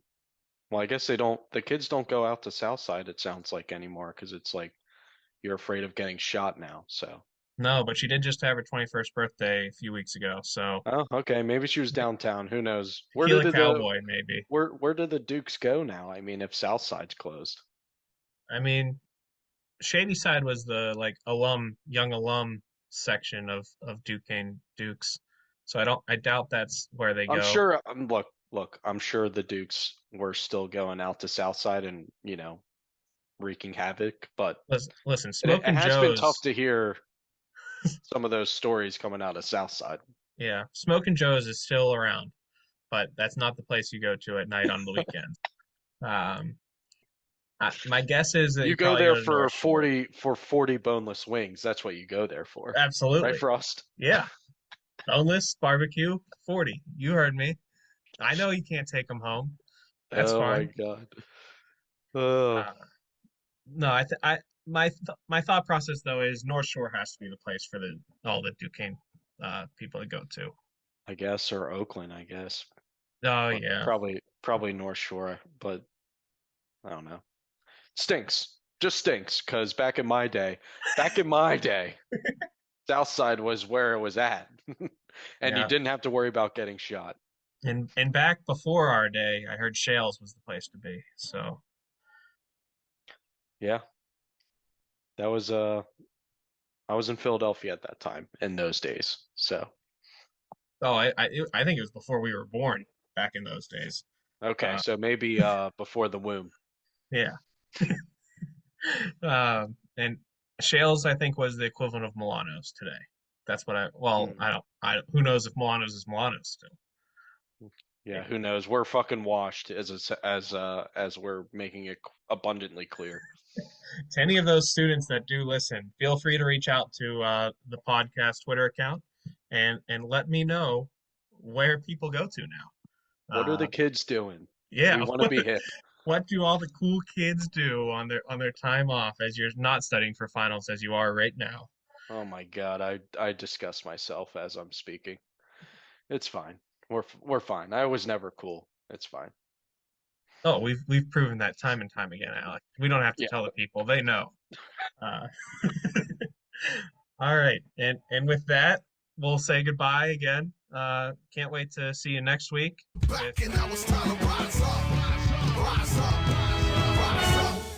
well, I guess the kids don't go out to Southside, it sounds like anymore, because it's like you're afraid of getting shot now. So, No, but she did just have her 21st birthday a few weeks ago, so oh, okay, maybe she was downtown. Who knows? tequila cowboy maybe. Where did the Dukes go now? I mean, if Southside's closed. I mean, Shady Side was the like young alum section of Duquesne Dukes, so I doubt that's where they I'm go. sure. Look. I'm sure the Dukes were still going out to Southside and wreaking havoc. But Listen, it Smoking has been tough Joe's, to hear some of those stories coming out of Southside. yeah, Smoking Joe's is still around, but that's not the place you go to at night on the weekends. Um, my guess is that You you go probably there go to for North Shore. 40 boneless wings. That's what you go there for, right, Absolutely, Frost? yeah. Boneless barbecue 40. You heard me. I know you can't take them home. That's Oh my fine. God. Oh, Uh, no, my thought process though is North Shore has to be the place for the all the Duquesne people to go to. I guess, or Oakland, I guess, Oh but yeah, probably North Shore. But I don't know. Stinks. Just stinks. Because back in my day, Southside was where it was at, and you yeah. didn't have to worry about getting shot. And back before our day, I heard Shales was the place to be. So Yeah, that was I was in Philadelphia at that time in those days. So oh I think it was before we were born back in those days. okay, Uh, so maybe before the womb. yeah. And Shales I think was the equivalent of Milano's today. That's what Hmm. I who knows if Milano's is Milano's still. Yeah, who knows? We're fucking washed as we're making it abundantly clear. To any of those students that do listen, feel free to reach out to the podcast Twitter account and let me know where people go to now. What are the Uh, kids doing? We yeah, want to be hip. what do all the cool kids do on their time off as you're not studying for finals as you are right now? Oh my God, I discuss myself as I'm speaking. It's fine. We're fine. I was never cool. It's fine. Oh, we've proven that time and time again, Alec. We don't have to Yeah. tell the people; they know. Uh, all right, and with that, we'll say goodbye again. Can't wait to see you next week with Back and now it's time to rise up. Rise up.